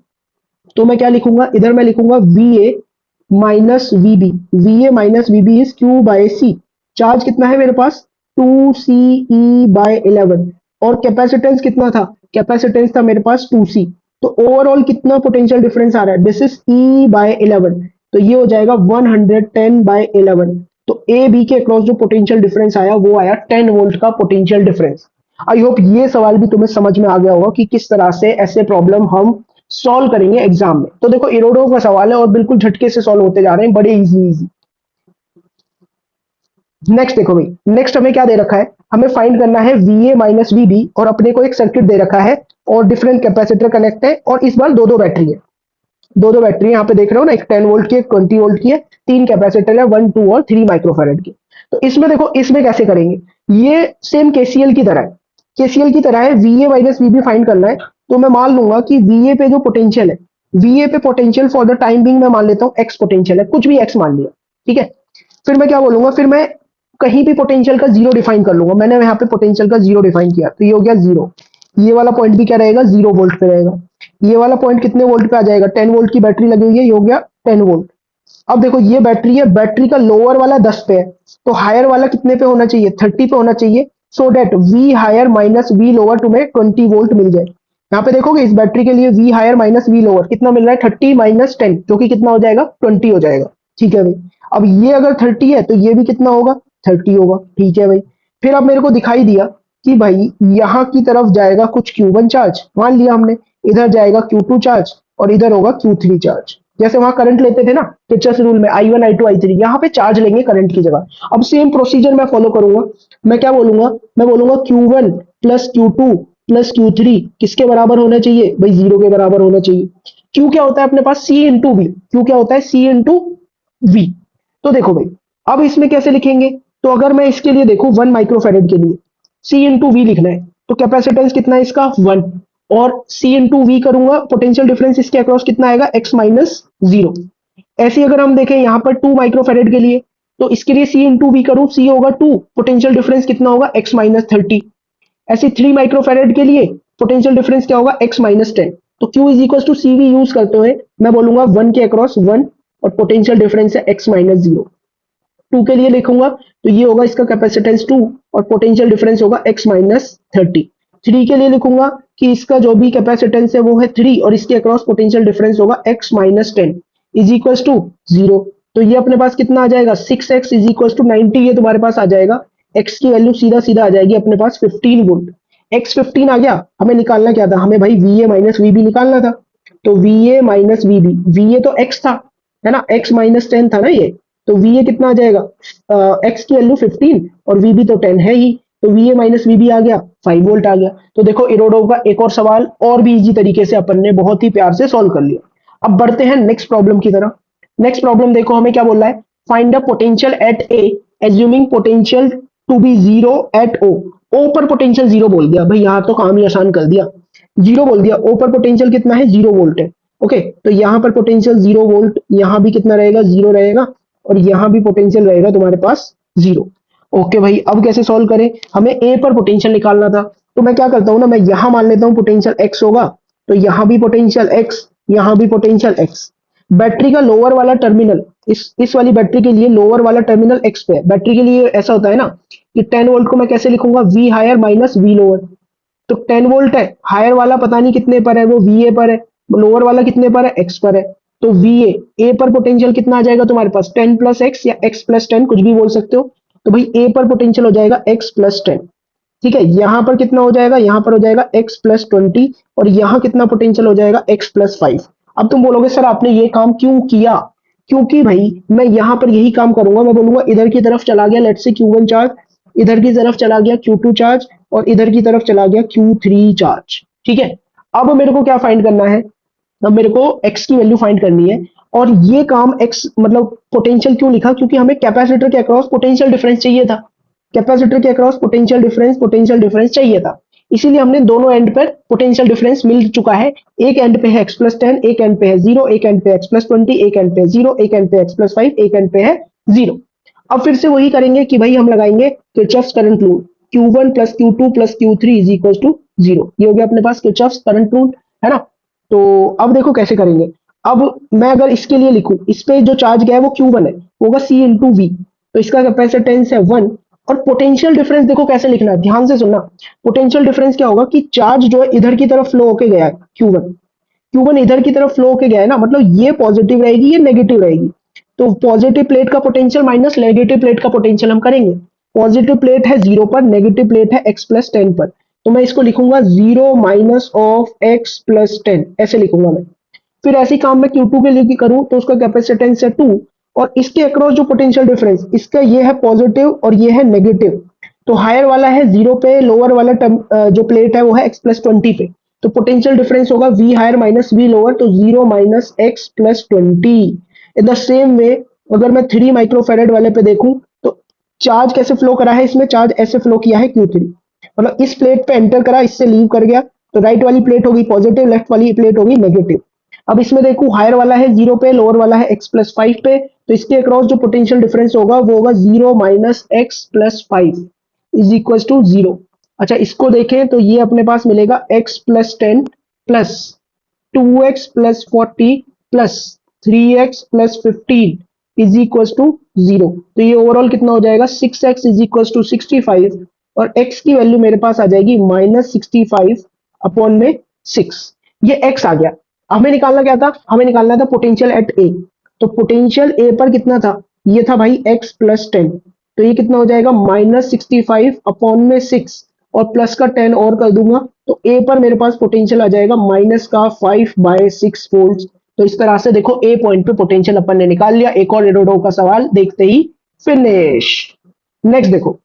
तो मैं क्या लिखूंगा, इधर मैं लिखूंगा VA-VB इज Q/C। चार्ज कितना है मेरे पास, 2CE/11। और कैपेसिटेंस कितना था, कैपेसिटेंस था मेरे पास 2C। तो ओवरऑल कितना पोटेंशियल डिफरेंस आ रहा है, दिस इज E/11। तो ये हो जाएगा 110/11। तो ए बी के अक्रॉस जो पोटेंशियल डिफरेंस आया वो आया 10 वोल्ट का पोटेंशियल डिफरेंस। आई होप ये सवाल भी तुम्हें समझ में आ गया होगा कि किस तरह से ऐसे प्रॉब्लम हम सॉल्व करेंगे एग्जाम में। तो देखो इरोडो का सवाल है और बिल्कुल झटके से सॉल्व होते जा रहे हैं, बड़े इजी इजी। नेक्स्ट देखो भाई, नेक्स्ट हमें क्या दे रखा है, हमें फाइंड करना है VA-VB, और अपने को एक सर्किट दे रखा है और डिफरेंट कैपेसिटर कनेक्ट है, और इस बार दो दो बैटरी है। दो दो बैटरी यहाँ पे देख रहे हो ना, एक 10 वोल्ट की, एक 20 वोल्ट की है। तीन कैपेसिटर है, 1 2 और 3 माइक्रोफेरेड की। तो इसमें देखो, इसमें कैसे करेंगे, ये सेम केसीएल की तरह है। केसीएल की तरह है, VA-VB फाइंड करना है। तो मैं मान लूंगा कि VA पे जो पोटेंशियल है, VA पे potential for the time being मैं मान लेता हूँ एक्स पोटेंशियल है, कुछ भी एक्स मान लिया। ठीक है, फिर मैं क्या बोलूंगा, फिर मैं कहीं भी पोटेंशियल का जीरो डिफाइन कर लूंगा। मैंने यहाँ पे पोटेंशियल का जीरो डिफाइन किया, तो ये हो गया जीरो। ये वाला पॉइंट भी क्या रहेगा, 0 वोल्ट पे रहेगा। ये वाला पॉइंट कितने वोल्ट पे आ जाएगा, 10 वोल्ट की बैटरी लगी हुई है, ये हो गया 10 वोल्ट। अब देखो ये बैटरी है, बैटरी का लोअर वाला 10 पे है, तो हायर वाला कितने पे होना चाहिए, 30 पे होना चाहिए। So that V higher minus V lower तुम्हें 20 वोल्ट मिल जाए। यहाँ पे देखोगे इस बैटरी के लिए V higher minus V lower कितना मिल रहा है, 30 माइनस 10, जो कि कितना हो जाएगा, 20 हो जाएगा। ठीक है भाई, अब ये अगर 30 है तो ये भी कितना होगा, 30 होगा। ठीक है भाई, फिर अब मेरे को दिखाई दिया कि भाई यहाँ की तरफ जाएगा कुछ Q1 चार्ज, मान लिया हमने, इधर जाएगा Q2 चार्ज और इधर होगा Q3 चार्ज। जैसे वहां करंट लेते थे ना किरचॉफ रूल में, I1 I2 I3, यहाँ पे चार्ज लेंगे करंट की जगह। अब सेम प्रोसीजर मैं फॉलो करूंगा। मैं क्या बोलूंगा, मैं बोलूंगा Q1 plus Q2 plus Q3 किसके बराबर होना चाहिए भाई, जीरो के बराबर होना चाहिए। Q क्या होता है अपने पास, C इंटू वी। Q क्या होता है, C इंटू वी। तो देखो भाई, अब इसमें कैसे लिखेंगे, तो अगर मैं इसके लिए देखूं 1 माइक्रोफेरेड के लिए C इंटू वी लिखना है, तो कैपेसिटेंस कितना है इसका 1, और C इंटू वी करूंगा, पोटेंशियल डिफरेंस इसके अक्रॉस कितना आएगा, x माइनस जीरो। ऐसे अगर हम देखें यहाँ पर 2 माइक्रोफेरेड के लिए, तो इसके लिए C इंटू वी करूं, C होगा 2, पोटेंशियल डिफरेंस कितना होगा, x माइनस 30। ऐसे 3 माइक्रोफेरेड के लिए पोटेंशियल डिफरेंस क्या होगा, x माइनस 10। तो Q is equal to C V use करते हुए मैं बोलूंगा 1 के अक्रॉस 1, और पोटेंशियल डिफरेंस है x माइनस जीरो। 2 के लिए लिखूंगा तो ये होगा इसका कैपेसिटेंस 2, और पोटेंशियल डिफरेंस होगा x माइनस 30। 3 के लिए लिखूंगा कि इसका जो भी कैपेसिटेंस है वो है 3, और इसके अक्रॉस पोटेंशियल डिफरेंस होगा x minus 10 is equal to zero. तो ये अपने पास कितना आ जाएगा, 6x इज इक्वल टू 90, ये तुम्हारे पास आ जाएगा। x की वैल्यू सीधा सीधा आ जाएगी अपने पास 15 वोल्ट। x 15 आ गया, हमें निकालना क्या था, हमें भाई VA माइनस VB निकालना था। तो VA माइनस VB, VA तो x था, है ना, x माइनस 10 था ना ये। तो VA कितना आ जाएगा, x की वैल्यू 15 और VB तो 10 है ही, तो VA माइनस VB आ गया, 5 वोल्ट आ गया। तो देखो इरोडोव का एक और सवाल और भी इजी तरीके से अपन ने बहुत ही प्यार से सॉल्व कर लिया। अब बढ़ते हैं नेक्स्ट प्रॉब्लम की तरफ। नेक्स्ट प्रॉब्लम देखो हमें क्या बोल रहा है, find the potential at A assuming potential to be zero at O. O पर पोटेंशियल जीरो बोल दिया भाई, यहाँ तो काम ही आसान कर दिया। जीरो बोल दिया, ओ पर पोटेंशियल कितना है, 0 वोल्ट है। ओके, तो यहाँ पर पोटेंशियल 0 वोल्ट, यहाँ भी कितना रहेगा, जीरो रहेगा, और यहाँ भी पोटेंशियल रहेगा तुम्हारे पास जीरो। ओके भाई, अब कैसे सॉल्व करें, हमें ए पर पोटेंशियल निकालना था। तो मैं क्या करता हूँ ना, मैं यहाँ मान लेता हूँ पोटेंशियल एक्स होगा, तो यहाँ भी पोटेंशियल एक्स, यहाँ भी पोटेंशियल एक्स। बैटरी का लोअर वाला टर्मिनल, इस वाली बैटरी के लिए लोअर वाला टर्मिनल एक्स पे है। बैटरी के लिए ऐसा होता है ना कि 10 वोल्ट को मैं कैसे लिखूंगा, V higher minus V lower. तो 10 वोल्ट है, हायर वाला पता नहीं कितने पर है, वो VA पर है, लोअर वाला कितने पर है, एक्स पर है। तो VA, ए पर पोटेंशियल कितना आ जाएगा तुम्हारे पास, 10 प्लस एक्स या x प्लस 10, कुछ भी बोल सकते हो। तो भाई ए पर पोटेंशियल हो जाएगा x प्लस 10। ठीक है, यहां पर कितना हो जाएगा, यहां पर हो जाएगा x प्लस 20, और यहां कितना पोटेंशियल हो जाएगा, x प्लस 5। अब तुम बोलोगे सर आपने ये काम क्यों किया, क्योंकि भाई मैं यहां पर यही काम करूंगा। मैं बोलूंगा इधर की तरफ चला गया लेट्स से Q1 चार्ज, इधर की तरफ चला गया Q2 चार्ज, और इधर की तरफ चला गया Q3 चार्ज। ठीक है, अब मेरे को क्या फाइंड करना है, अब मेरे को x की वैल्यू फाइंड करनी है। और ये काम x मतलब पोटेंशियल क्यों लिखा, क्योंकि हमें कैपेसिटर के अक्रॉस पोटेंशियल डिफरेंस चाहिए था। कैपेसिटर के अक्रॉस पोटेंशियल डिफरेंस चाहिए था। इसीलिए हमने दोनों एंड पर पोटेंशियल डिफरेंस मिल चुका है। एक एंड पे है x+10, एक एंड पे है 0, एक एंड पे x+20, एक एंड पे है 0, एक एंड पे x+5, एक एंड पे है 0। अब फिर से वही करेंगे कि भाई हम लगाएंगे Kirchhoff's current rule, Q1 plus Q2 plus Q3 is equal to 0। ये हो गया अपने पास किरचॉफ्स करंट रूल, है ना। तो अब देखो कैसे करेंगे। अब मैं अगर इसके लिए लिखूं, इस पे जो चार्ज गया है वो Q1 है, होगा C इंटू वी, तो इसका कैपेसिटेंस है 1। और पोटेंशियल डिफरेंस देखो कैसे लिखना है, ध्यान से सुनना। पोटेंशियल डिफरेंस क्या होगा कि चार्ज जो है इधर की तरफ फ्लो होके गया है, Q1, Q1 इधर की तरफ फ्लो होके गया है ना, मतलब ये पॉजिटिव रहेगी, ये नेगेटिव रहेगी। तो पॉजिटिव प्लेट का पोटेंशियल माइनस नेगेटिव प्लेट का पोटेंशियल हम करेंगे। पॉजिटिव प्लेट है 0 पर, नेगेटिव प्लेट है x+10 पर, तो मैं इसको लिखूंगा 0 माइनस ऑफ x+10, ऐसे लिखूंगा मैं। फिर ऐसे ही काम मैं Q2 के लिए करूं तो उसका कैपेसिटेंस है 2, और इसके अक्रॉस जो पोटेंशियल डिफरेंस, इसका ये है पॉजिटिव और ये है नेगेटिव। तो हायर वाला है 0 पे, लोअर वाला जो प्लेट है वो है x+20 पे। तो पोटेंशियल डिफरेंस होगा v higher minus v lower, तो 0 minus x+20। In the same way अगर मैं 3 माइक्रोफेरेड वाले पे देखूं तो चार्ज कैसे फ्लो करा है, इसमें चार्ज ऐसे फ्लो किया है Q3, मतलब इस प्लेट पे एंटर करा, इससे लीव कर गया, तो राइट वाली प्लेट होगी पॉजिटिव, लेफ्ट वाली प्लेट होगी नेगेटिव। अब इसमें देखो हायर वाला है 0 पे, लोअर वाला है x+5 पे, तो इसके अक्रॉस जो पोटेंशियल डिफरेंस होगा वो होगा 0 minus x+5 is equal to 0। अच्छा इसको देखें तो ये अपने पास मिलेगा x+10 plus 2x+40 plus 3x+15 is equal to 0। तो ये ओवरऑल कितना हो जाएगा, 6x इज इक्वल टू 65, और x की वैल्यू मेरे पास आ जाएगी -65 अपॉन में 6। ये x आ गया। हमें निकालना क्या था, हमें निकालना था पोटेंशियल एट ए। तो पोटेंशियल ए पर कितना था, ये था भाई x+10, तो ये कितना हो जाएगा -65 अपॉन में 6, और प्लस का 10 और कर दूंगा, तो ए पर मेरे पास पोटेंशियल आ जाएगा माइनस का 5/6 वोल्ट। तो इस तरह से देखो ए पॉइंट पे पोटेंशियल अपन ने निकाल लिया। एक और एडोडो का सवाल देखते ही फिनिश। नेक्स्ट देखो,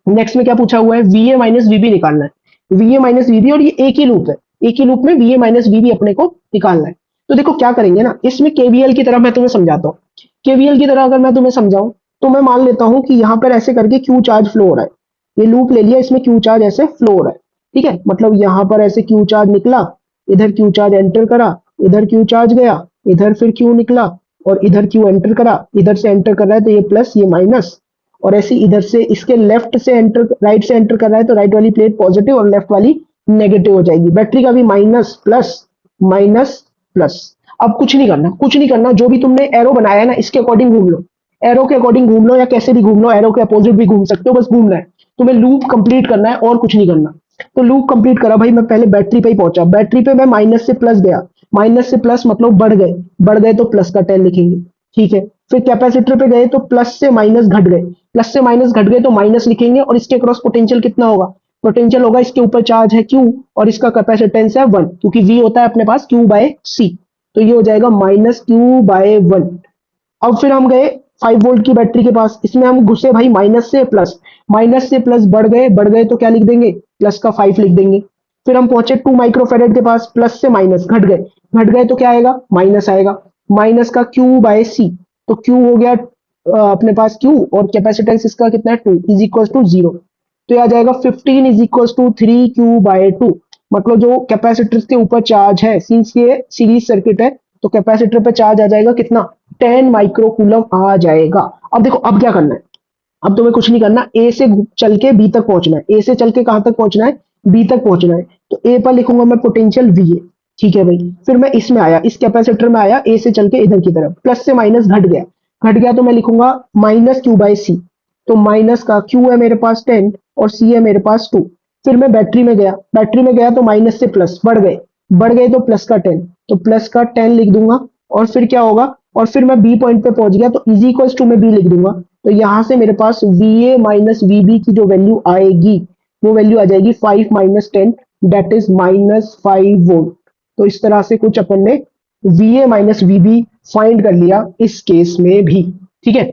नेक्स्ट में क्या पूछा हुआ है, वीए माइनस वीबी निकालना है। वीए माइनस वीबी, और ये एक ही लूप है, एक ही लूप में वीए माइनस वीबी अपने को निकालना है। तो देखो क्या करेंगे ना, इसमें केवीएल की तरह मैं तुम्हें समझाता हूँ। केवीएल की तरह अगर मैं तुम्हें समझाऊं तो मैं मान लेता हूं कि यहाँ पर ऐसे करके क्यू चार्ज फ्लो हो रहा है, ये लूप ले लिया, इसमें क्यू चार्ज ऐसे फ्लो हो रहा है, ठीक है। मतलब यहाँ पर ऐसे क्यू चार्ज निकला, इधर क्यू चार्ज एंटर करा, इधर क्यू चार्ज गया, इधर फिर क्यू निकला, और इधर क्यू एंटर करा, इधर से एंटर कर रहा है तो ये प्लस ये माइनस, और ऐसे इधर से इसके लेफ्ट से एंटर, राइट से एंटर कर रहा है तो राइट वाली प्लेट पॉजिटिव और लेफ्ट वाली नेगेटिव हो जाएगी। बैटरी का भी माइनस प्लस माइनस प्लस। अब कुछ नहीं करना, कुछ नहीं करना, जो भी तुमने एरो बनाया है ना इसके अकॉर्डिंग घूम लो, एरो के अकॉर्डिंग घूम लो, या कैसे भी घूम लो, एरो के अपोजिट भी घूम सकते हो, बस घूमना है तुम्हें, लूप कंप्लीट करना है और कुछ नहीं करना। तो लूप कंप्लीट करा भाई, मैं पहले बैटरी पे ही पहुंचा, बैटरी पे मैं माइनस से प्लस गया, माइनस से प्लस मतलब बढ़ गए, बढ़ गए तो प्लस का 10 लिखेंगे, ठीक है। फिर कैपेसिटर पे गए तो प्लस से माइनस घट गए, प्लस से माइनस घट गए तो माइनस लिखेंगे, और इसके क्रॉस पोटेंशियल कितना होगा, पोटेंशियल होगा, इसके ऊपर चार्ज है Q और इसका कैपेसिटेंस है 1, क्योंकि V होता है अपने पास Q/C, तो ये हो जाएगा -Q/1। अब फिर हम गए 5 वोल्ट की बैटरी के पास, इसमें हम घुसे भाई माइनस से प्लस, माइनस से प्लस बढ़ गए, बढ़ गए तो क्या लिख देंगे, प्लस का 5 लिख देंगे। फिर हम पहुंचे 2 माइक्रोफेरेड के पास, प्लस से माइनस घट गए, घट गए तो क्या आएगा, माइनस आएगा, माइनस का Q/C, तो Q हो गया अपने पास Q, और कैपेसिटेंस इसका कितना है 2 इज इक्वल टू 0, तो ये आ जाएगा 15 इज इक्वल टू 3Q/2। मतलब जो कैपेसिटर के ऊपर चार्ज है, सिंस ये सीरीज सर्किट है तो कैपेसिटर पे चार्ज आ जाएगा कितना, 10 माइक्रोकूलम आ जाएगा। अब देखो अब क्या करना है, अब तुम्हें कुछ नहीं करना, ए से चल के बी तक पहुंचना है, ए से चल के कहां तक पहुंचना है, बी तक पहुंचना है। तो ए पर लिखूंगा मैं पोटेंशियल वी ए, ठीक है भाई। फिर मैं इसमें आया, इस कैपेसिटर में आया, ए से चल के इधर की तरफ, प्लस से माइनस घट गया, घट गया तो मैं लिखूंगा -Q/C, तो माइनस का Q है मेरे पास 10 और C है मेरे पास 2। फिर मैं बैटरी में गया, बैटरी में गया तो माइनस से प्लस बढ़ गए, बढ़ गए तो प्लस का 10, तो प्लस का 10 लिख दूंगा। और फिर क्या होगा, और फिर मैं बी पॉइंट पे पहुंच गया तो इज इक्वल्स टू में बी लिख दूंगा। तो यहां से मेरे पास VA माइनस VB की जो वैल्यू आएगी वो वैल्यू आ जाएगी 5 माइनस 10, दैट इज -5 वोल्ट। तो इस तरह से कुछ अपन ने VA माइनस VB फाइंड कर लिया इस केस में भी, ठीक है।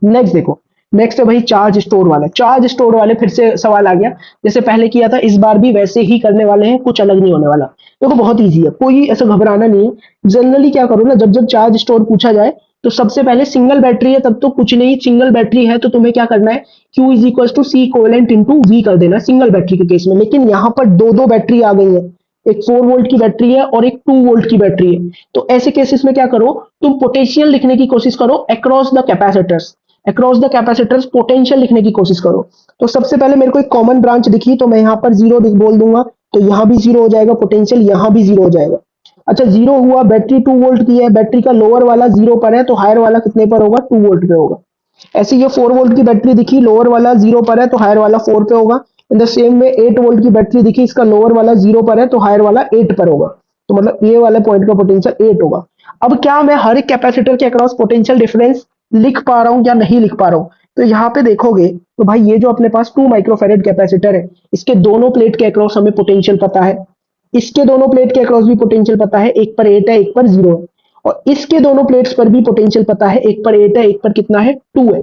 नेक्स्ट देखो, नेक्स्ट है भाई चार्ज स्टोर वाला। चार्ज स्टोर वाले फिर से सवाल आ गया, जैसे पहले किया था इस बार भी वैसे ही करने वाले हैं, कुछ अलग नहीं होने वाला। देखो बहुत इजी है, कोई ऐसा घबराना नहीं है। जनरली क्या करो ना, जब जब चार्ज स्टोर पूछा जाए तो सबसे पहले सिंगल बैटरी है तब तो कुछ नहीं, सिंगल बैटरी है तो तुम्हें क्या करना है, Q is equal to C equivalent into V कर देना सिंगल बैटरी के केस में। लेकिन यहाँ पर दो दो बैटरी आ गई है, एक 4 वोल्ट की बैटरी है और एक 2 वोल्ट की बैटरी है। तो ऐसे केसेस में क्या करो, तुम पोटेंशियल लिखने की कोशिश करो across the capacitors, across the capacitors potential लिखने की कोशिश करो। तो सबसे पहले मेरे को एक कॉमन ब्रांच दिखी तो मैं यहाँ पर जीरो बोल दूंगा, तो यहाँ भी जीरो हो जाएगा, पोटेंशियल यहाँ भी जीरो हो जाएगा। अच्छा जीरो हुआ, बैटरी 2 वोल्ट की है, बैटरी का लोअर वाला जीरो पर है तो हायर वाला कितने पर होगा, 2 वोल्ट पे होगा। ऐसे ये 4 वोल्ट की बैटरी दिखी, लोअर वाला जीरो पर है तो हायर वाला 4 पे होगा। इन द सेम में 8 वोल्ट की बैटरी दिखी, इसका लोअर वाला जीरो पर है तो हायर वाला 8 पर होगा। तो मतलब ये वाले पॉइंट का पोटेंशियल 8 होगा। अब क्या मैं हर एक कैपेसिटर के अक्रॉस पोटेंशियल डिफरेंस लिख पा रहा हूं या नहीं लिख पा रहा हूं? तो यहाँ पे देखोगे तो भाई ये जो अपने पास 2 माइक्रोफेरेड कैपेसिटर है, इसके दोनों प्लेट के अक्रॉस हमें पोटेंशियल पता है, इसके दोनों प्लेट के अक्रॉस भी पोटेंशियल पता है, एक पर 8 है एक पर 0 है, और इसके दोनों प्लेट्स पर भी पोटेंशियल पता है, एक पर 8 है एक पर कितना है, 2 है।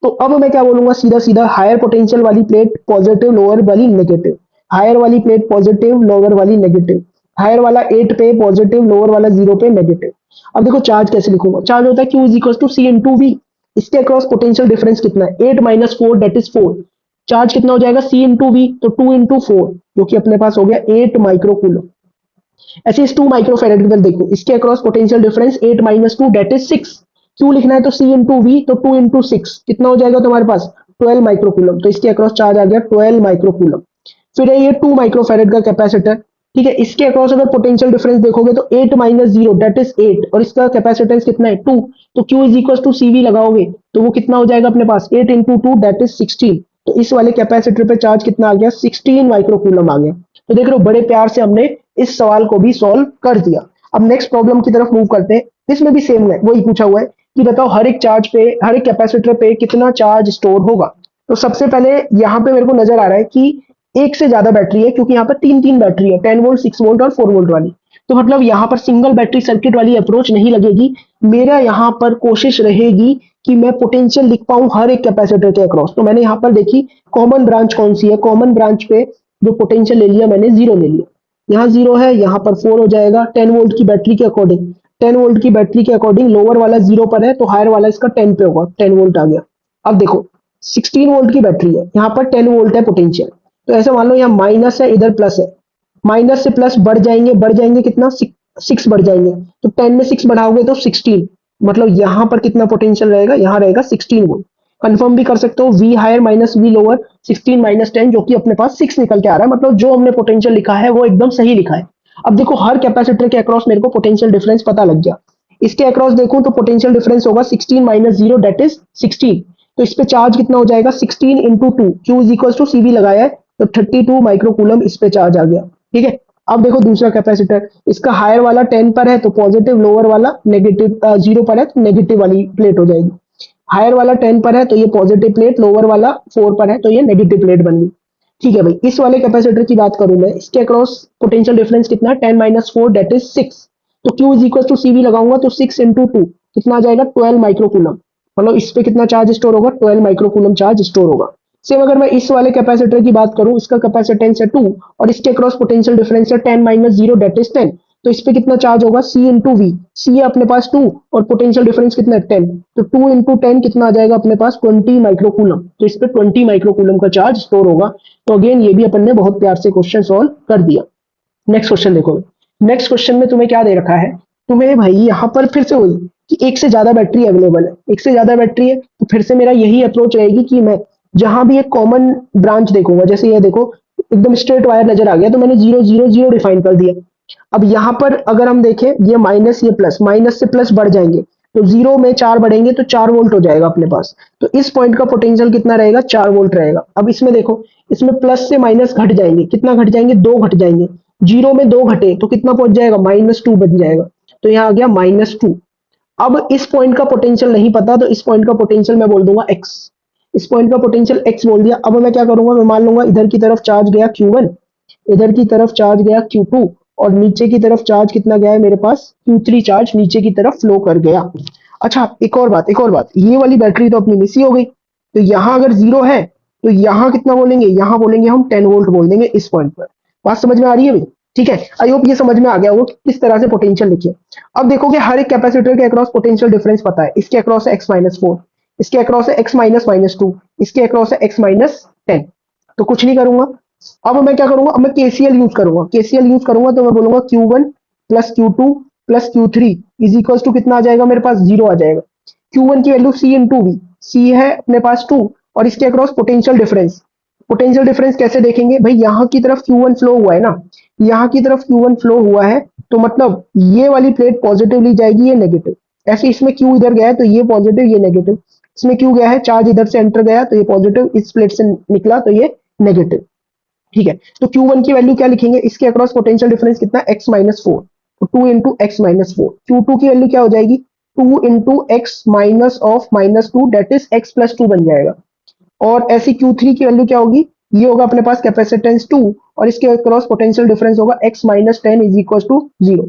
तो अब मैं क्या बोलूंगा, सीधा सीधा हायर पोटेंशियल वाली प्लेट पॉजिटिव, लोअर वाली नेगेटिव, हायर वाली प्लेट पॉजिटिव, लोअर वाली नेगेटिव, हायर वाला 8 पे पॉजिटिव, लोअर वाला 0 पे नेगेटिव। अब देखो चार्ज कैसे लिखूंगा, चार्ज होता है Q is equal to C into V, इसके अक्रॉस पोटेंशियल डिफरेंस कितना है, 8 माइनस 4 दैट इज 4। चार्ज कितना हो जाएगा, C इंटू वी, तो 2 इंटू 4 जो कि अपने पास हो गया 8 माइक्रोकूलम। ऐसे इस 2 माइक्रोफेरेड पर देखो, इसके across potential difference 8 minus 2 that is 6। Q लिखना है तो C इंटू वी, तो 2 इंटू 6 कितना हो जाएगा तुम्हारे पास, 12 माइक्रोकूलम। तो इसके अक्रॉस चार्ज आ गया 12 माइक्रोकूलम। फिर है ये 2 माइक्रोफेरेड का कैपेसिटर, ठीक है, इसके अक्रॉस अगर पोटेंशियल डिफरेंस देखोगे तो 8 माइनस 0 दैट इज 8, और इसका कैपेसिटेंस कितना है, 2। तो Q is equal to CV लगाओगे तो वो कितना हो जाएगा अपने पास, 8 इंटू 2 दैट इज 16। तो इस वाले कैपेसिटर पे चार्ज कितना आ गया, 16 माइक्रोकूलम आ गया। तो देख रहे हो बड़े प्यार से हमने इस सवाल को भी सॉल्व कर दिया। अब नेक्स्ट प्रॉब्लम की तरफ मूव करते हैं। इसमें भी सेम है, वही पूछा हुआ है कि बताओ हर एक चार्ज पे, हर एक कैपेसिटर पे कितना चार्ज स्टोर होगा। तो सबसे पहले यहाँ पे मेरे को नजर आ रहा है कि एक से ज्यादा बैटरी है, क्योंकि यहाँ पर तीन तीन बैटरी है, 10 वोल्ट, 6 वोल्ट और 4 वोल्ट वाली। तो मतलब यहाँ पर सिंगल बैटरी सर्किट वाली अप्रोच नहीं लगेगी। मेरा यहाँ पर कोशिश रहेगी कि मैं पोटेंशियल लिख पाऊं हर एक कैपेसिटर के अक्रॉस। तो मैंने यहाँ पर देखी कॉमन ब्रांच कौन सी है, कॉमन ब्रांच पे जो पोटेंशियल ले लिया मैंने, 0 ले लिया। यहाँ 0 है, यहाँ पर 4 हो जाएगा। 10 वोल्ट की बैटरी के अकॉर्डिंग, 10 वोल्ट की बैटरी के अकॉर्डिंग लोअर वाला 0 पर है तो हायर वाला इसका 10 पे होगा, 10 वोल्ट आ गया। अब देखो 16 वोल्ट की बैटरी है, यहाँ पर 10 वोल्ट है पोटेंशियल। तो ऐसे मान लो यहाँ माइनस है, इधर प्लस है, माइनस से प्लस बढ़ जाएंगे कितना, 6 बढ़ जाएंगे। तो 10 में 6 बढ़ाओगे तो 16, मतलब यहाँ पर कितना पोटेंशियल रहेगा, यहाँ रहेगा 16 वोल्ट। कंफर्म भी कर सकते हो, V higher minus V lower, 16 minus 10 जो कि अपने पास 6 निकल के आ रहा है। मतलब जो हमने पोटेंशियल लिखा है वो एकदम सही लिखा है। अब देखो हर कैपेसिटर के अक्रॉस मेरे को पोटेंशियल डिफरेंस पता लग गया। इसके अक्रॉस देखूं तो पोटेंशियल डिफरेंस होगा 16 माइनस 0 दैट इज 16। तो इस पे चार्ज कितना हो जाएगा, 16 into 2, Q is equal to CV लगाया है तो 32 माइक्रोकूलम इस पे चार्ज आ गया। ठीक है, अब देखो दूसरा कैपेसिटर, इसका हायर वाला 10 पर है तो पॉजिटिव, लोअर वाला नेगेटिव 0 पर है तो नेगेटिव वाली प्लेट हो जाएगी। हायर वाला 10 पर है तो ये पॉजिटिव प्लेट, लोअर वाला 4 पर है तो ये नेगेटिव प्लेट बन गई। ठीक है भाई, इस वाले कैपेसिटर की बात करूं मैं, इसके अक्रॉस पोटेंशियल डिफरेंस कितना है, 10 माइनस 4 दैट इज 6। तो Q is equal to CV लगाऊंगा तो 6 इंटू 2 कितना आ जाएगा, 12 माइक्रोकूलम। मतलब इस पे कितना चार्ज स्टोर होगा, 12 माइक्रोकूलम चार्ज स्टोर होगा। सेम अगर मैं इस वाले कैपेसिटर की बात करूं, इसका कैपेसिटेंस है 2 और इसके अक्रॉस पोटेंशियल डिफरेंस है 10 माइनस 0 दैट इज 10। तो इस पे कितना चार्ज होगा, C इंटू वी, सी है अपने पास 2 और पोटेंशियल डिफरेंस कितना है 10। तो 2 इंटू 10 कितना आ जाएगा अपने पास, 20 माइक्रोकूलम। तो इस पे 20 माइक्रोकूलम का चार्ज स्टोर होगा। तो अगेन ये भी अपन ने बहुत प्यार से क्वेश्चन सॉल्व कर दिया। नेक्स्ट क्वेश्चन देखो, नेक्स्ट क्वेश्चन में तुम्हें क्या दे रखा है, तुम्हें भाई यहाँ पर फिर से वही कि एक से ज्यादा बैटरी अवेलेबल है, एक से ज्यादा बैटरी है तो फिर से मेरा यही अप्रोच रहेगी कि मैं जहां भी एक कॉमन ब्रांच देखूंगा, जैसे ये देखो एकदम स्ट्रेट वायर नजर आ गया तो मैंने 0 0 0 डिफाइन कर दिया। अब यहाँ पर अगर हम देखें, ये माइनस ये प्लस, माइनस से प्लस बढ़ जाएंगे तो 0 में 4 बढ़ेंगे तो 4 वोल्ट हो जाएगा अपने पास। तो इस पॉइंट का पोटेंशियल कितना रहेगा, 4 वोल्ट रहेगा। अब इसमें देखो, इसमें प्लस से माइनस घट जाएंगे, कितना घट जाएंगे, 2 घट जाएंगे। 0 में 2 घटे तो कितना पहुंच जाएगा, -2 बन जाएगा। तो यहाँ आ गया -2। अब इस पॉइंट का पोटेंशियल नहीं पता तो इस पॉइंट का पोटेंशियल मैं बोल दूंगा x। इस पॉइंट का पोटेंशियल x बोल दिया। अब मैं क्या करूंगा, मैं मान लूंगा इधर की तरफ चार्ज गया Q1, इधर की तरफ चार्ज गया Q2 और नीचे की तरफ चार्ज कितना गया है मेरे पास, Q3 चार्ज नीचे की तरफ फ्लो कर गया। अच्छा एक और बात, ये वाली बैटरी तो अपनी मिस ही हो गई। तो यहाँ अगर 0 है तो यहाँ कितना बोलेंगे, यहाँ बोलेंगे हम 10 वोल्ट बोल देंगे इस पॉइंट पर। बात समझ में आ रही है भाई? ठीक है, आई होप ये समझ में आ गया होगा कि किस तरह से पोटेंशियल लिखिए। अब देखोगे हर एक कैपेसिटर के अक्रॉस पोटेंशियल डिफरेंस पता है, इसके अक्रॉस है एक्स माइनस फोर, इसके अक्रॉस है एक्स माइनस माइनस टू, इसके अक्रॉस है एक्स माइनस टेन। तो कुछ नहीं करूंगा, अब मैं क्या करूंगा, अब मैं केसीएल यूज करूंगा। केसीएल यूज करूंगा तो मैं बोलूंगा Q1 plus Q2 plus Q3 is equal to कितना आ जाएगा, मेरे पास जीरो आ जाएगा। Q1 की वैल्यू C इंटू वी, सी है अपने पास टू, और इसके across potential difference. Potential difference कैसे देखेंगे भाई, यहाँ की तरफ Q1 फ्लो हुआ है ना, यहाँ की तरफ Q1 फ्लो हुआ है, तो मतलब ये वाली प्लेट पॉजिटिव ली जाएगी, ये नेगेटिव। ऐसे इसमें Q इधर गया है तो ये पॉजिटिव ये नेगेटिव, इसमें Q गया है चार्ज इधर से एंटर गया तो ये पॉजिटिव, इस प्लेट से निकला तो ये नेगेटिव। ठीक है, तो Q1 की वैल्यू क्या लिखेंगे, इसके अक्रॉस पोटेंशियल डिफरेंस कितना, x माइनस फोर, तो two into X minus four. Q2 की वैल्यू क्या हो जाएगी, two into X minus of minus two, that is X plus two बन जाएगा। और ऐसी Q3 की वैल्यू क्या होगी, ये होगा अपने पास कैपेसिटेंस टू, और इसके अक्रॉस पोटेंशियल डिफरेंस होगा x minus ten is equal to zero.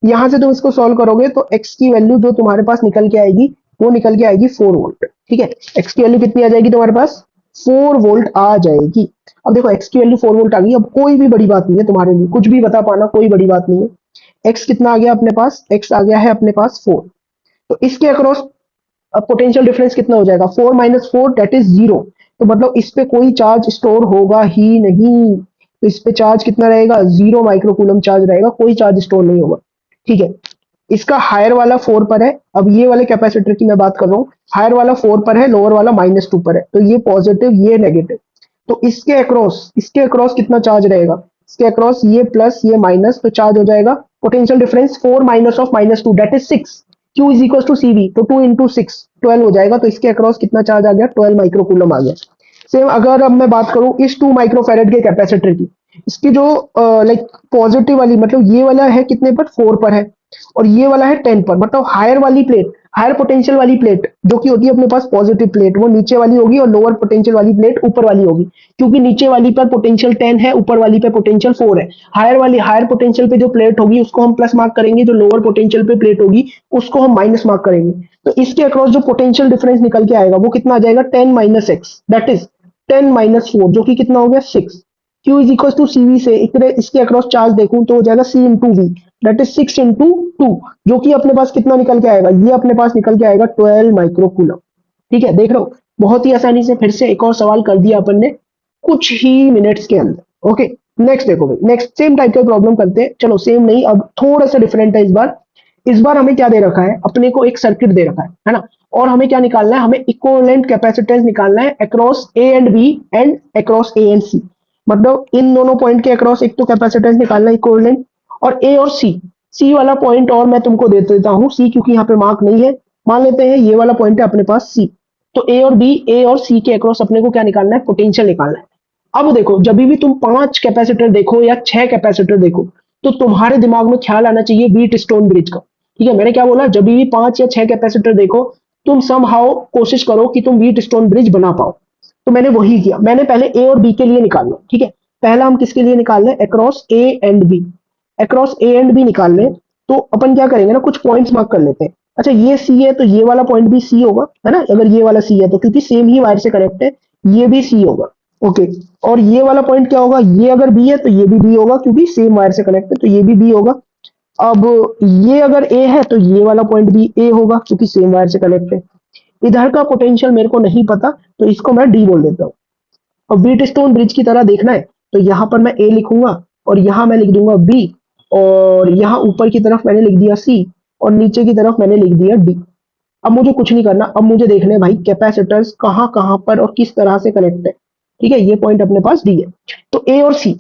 यहां से तुम इसको सॉल्व करोगे तो x की वैल्यू जो तुम्हारे पास निकल के आएगी, वो निकल के आएगी 4 वोल्ट। ठीक है, x की वैल्यू कितनी आ जाएगी तुम्हारे पास, 4 वोल्ट आ जाएगी। अब देखो x की वैल्यू 4 वोल्ट आ गई, अब कोई भी बड़ी बात नहीं है तुम्हारे लिए, कुछ भी बता पाना कोई बड़ी बात नहीं है। x कितना आ गया अपने पास, x आ गया है अपने पास 4। तो इसके अक्रॉस अब पोटेंशियल डिफरेंस कितना हो जाएगा, 4 - 4 डेट इज जीरो। तो मतलब इस पे कोई चार्ज स्टोर होगा ही नहीं, तो इस पे चार्ज कितना रहेगा, 0 माइक्रोकूलम चार्ज रहेगा, कोई चार्ज स्टोर नहीं होगा। ठीक है, इसका हायर वाला 4 पर है, अब ये वाले कैपेसिटर की मैं बात कर रहा हूँ, हायर वाला 4 पर है, लोअर वाला -2 पर है, तो ये पॉजिटिव ये नेगेटिव। तो इसके अक्रॉस कितना चार्ज रहेगा, इसके अक्रॉस ये प्लस ये माइनस, तो चार्ज हो जाएगा potential difference 4 minus of -2 that is 6। Q is equal to C V, तो 2 इंटू सिक्स 12 हो जाएगा, तो इसके अक्रॉस कितना चार्ज आ गया, 12 माइक्रोकूलम आ गया। सेम अगर अब मैं बात करूं इस 2 माइक्रोफेरेड के कैपेसिटर की, इसकी जो लाइक पॉजिटिव वाली, मतलब ये वाला है कितने पर, 4 पर है, और ये वाला है 10 पर, मतलब हायर वाली प्लेट, हायर पोटेंशियल वाली प्लेट जो कि होती है अपने पास पॉजिटिव प्लेट, वो नीचे वाली होगी, और लोअर पोटेंशियल वाली प्लेट ऊपर वाली होगी, क्योंकि नीचे वाली पर पोटेंशियल 10 है, ऊपर वाली पे पोटेंशियल 4 है। हायर पोटेंशियल पे जो प्लेट होगी उसको हम प्लस मार्क करेंगे, जो लोअर पोटेंशियल पे प्लेट होगी उसको हम माइनस मार्क करेंगे। तो इसके अक्रॉस जो पोटेंशियल डिफरेंस निकल के आएगा वो कितना आ जाएगा, 10 minus X, that is 10 minus four, जो कि कितना हो गया 6। Q is equal to C V से इसके अक्रॉस चार्ज देखूं तो हो जाएगा C into V, that is 6 into two, जो कि अपने पास कितना निकल के आएगा, ये अपने पास निकल के आएगा 12 माइक्रोकूलम। ठीक है, देख रहे हो, बहुत ही आसानी से फिर से एक और सवाल कर दिया अपन ने कुछ ही मिनट्स के अंदर। ओके, नेक्स्ट देखो भाई, नेक्स्ट सेम टाइप का प्रॉब्लम करते हैं, चलो सेम नहीं, अब थोड़ा सा डिफरेंट है इस बार। इस बार हमें क्या दे रखा है, अपने को एक सर्किट दे रखा है ना, और हमें क्या निकालना है, हमें इक्विवेलेंट कैपेसिटेंस निकालना है across A and B and across A and C. मतलब इन दोनों पॉइंट के अक्रॉस एक तो कैपेसिटेंस निकालना है इक्विवेलेंट, और ए और सी वाला पॉइंट और मैं तुमको दे देता हूँ सी, क्योंकि यहाँ पे मार्क नहीं है, मान लेते हैं ये वाला पॉइंट है अपने पास सी। तो ए और सी के अक्रॉस अपने को क्या निकालना है, पोटेंशियल निकालना है। अब देखो, जब भी तुम 5 कैपेसिटर देखो या 6 कैपेसिटर देखो, तो तुम्हारे दिमाग में ख्याल आना चाहिए व्हीट स्टोन ब्रिज का। ठीक है, मैंने क्या बोला, जब भी 5 या 6 कैपेसिटर देखो, तुम समहाउ कोशिश करो कि तुम व्हीट स्टोन ब्रिज बना पाओ। तो मैंने वही किया, मैंने पहले ए और बी के लिए निकालना। ठीक है, पहला हम किसके लिए निकाल रहे हैं, across A and B. Across A and B निकाल लें तो अपन क्या करेंगे ना, कुछ पॉइंट्स मार्क कर लेते हैं। अच्छा, ये सी है तो ये वाला पॉइंट भी सी होगा, है ना, अगर ये वाला सी है तो, क्योंकि सेम ही वायर से कनेक्ट है, ये भी सी होगा। ओके, और ये वाला पॉइंट क्या होगा, ये अगर बी है तो ये भी बी होगा, क्योंकि सेम वायर से कनेक्ट है, तो ये भी बी होगा। अब ये अगर ए है तो ये वाला पॉइंट भी ए होगा, क्योंकि सेम वायर से कनेक्ट है। इधर का पोटेंशियल मेरे को नहीं पता, तो इसको मैं डी बोल देता हूँ। और व्हीट स्टोन ब्रिज की तरह देखना है तो यहाँ पर मैं ए लिखूंगा, और यहाँ मैं लिख दूंगा बी, और यहाँ ऊपर की तरफ मैंने लिख दिया सी, और नीचे की तरफ मैंने लिख दिया डी। अब मुझे कुछ नहीं करना, अब मुझे देखना है भाई कैपेसिटर्स कहाँ कहाँ पर और किस तरह से कनेक्ट है। ठीक है, ये पॉइंट अपने पास डी है। तो ए और सी,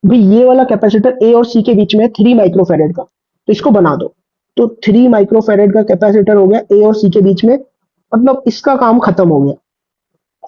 भाई ये वाला कैपेसिटर ए और सी के बीच में 3 माइक्रोफेरेड का, तो इसको बना दो। तो 3 माइक्रोफेरेड का कैपेसिटर हो गया ए और सी के बीच में, मतलब इसका काम खत्म हो गया।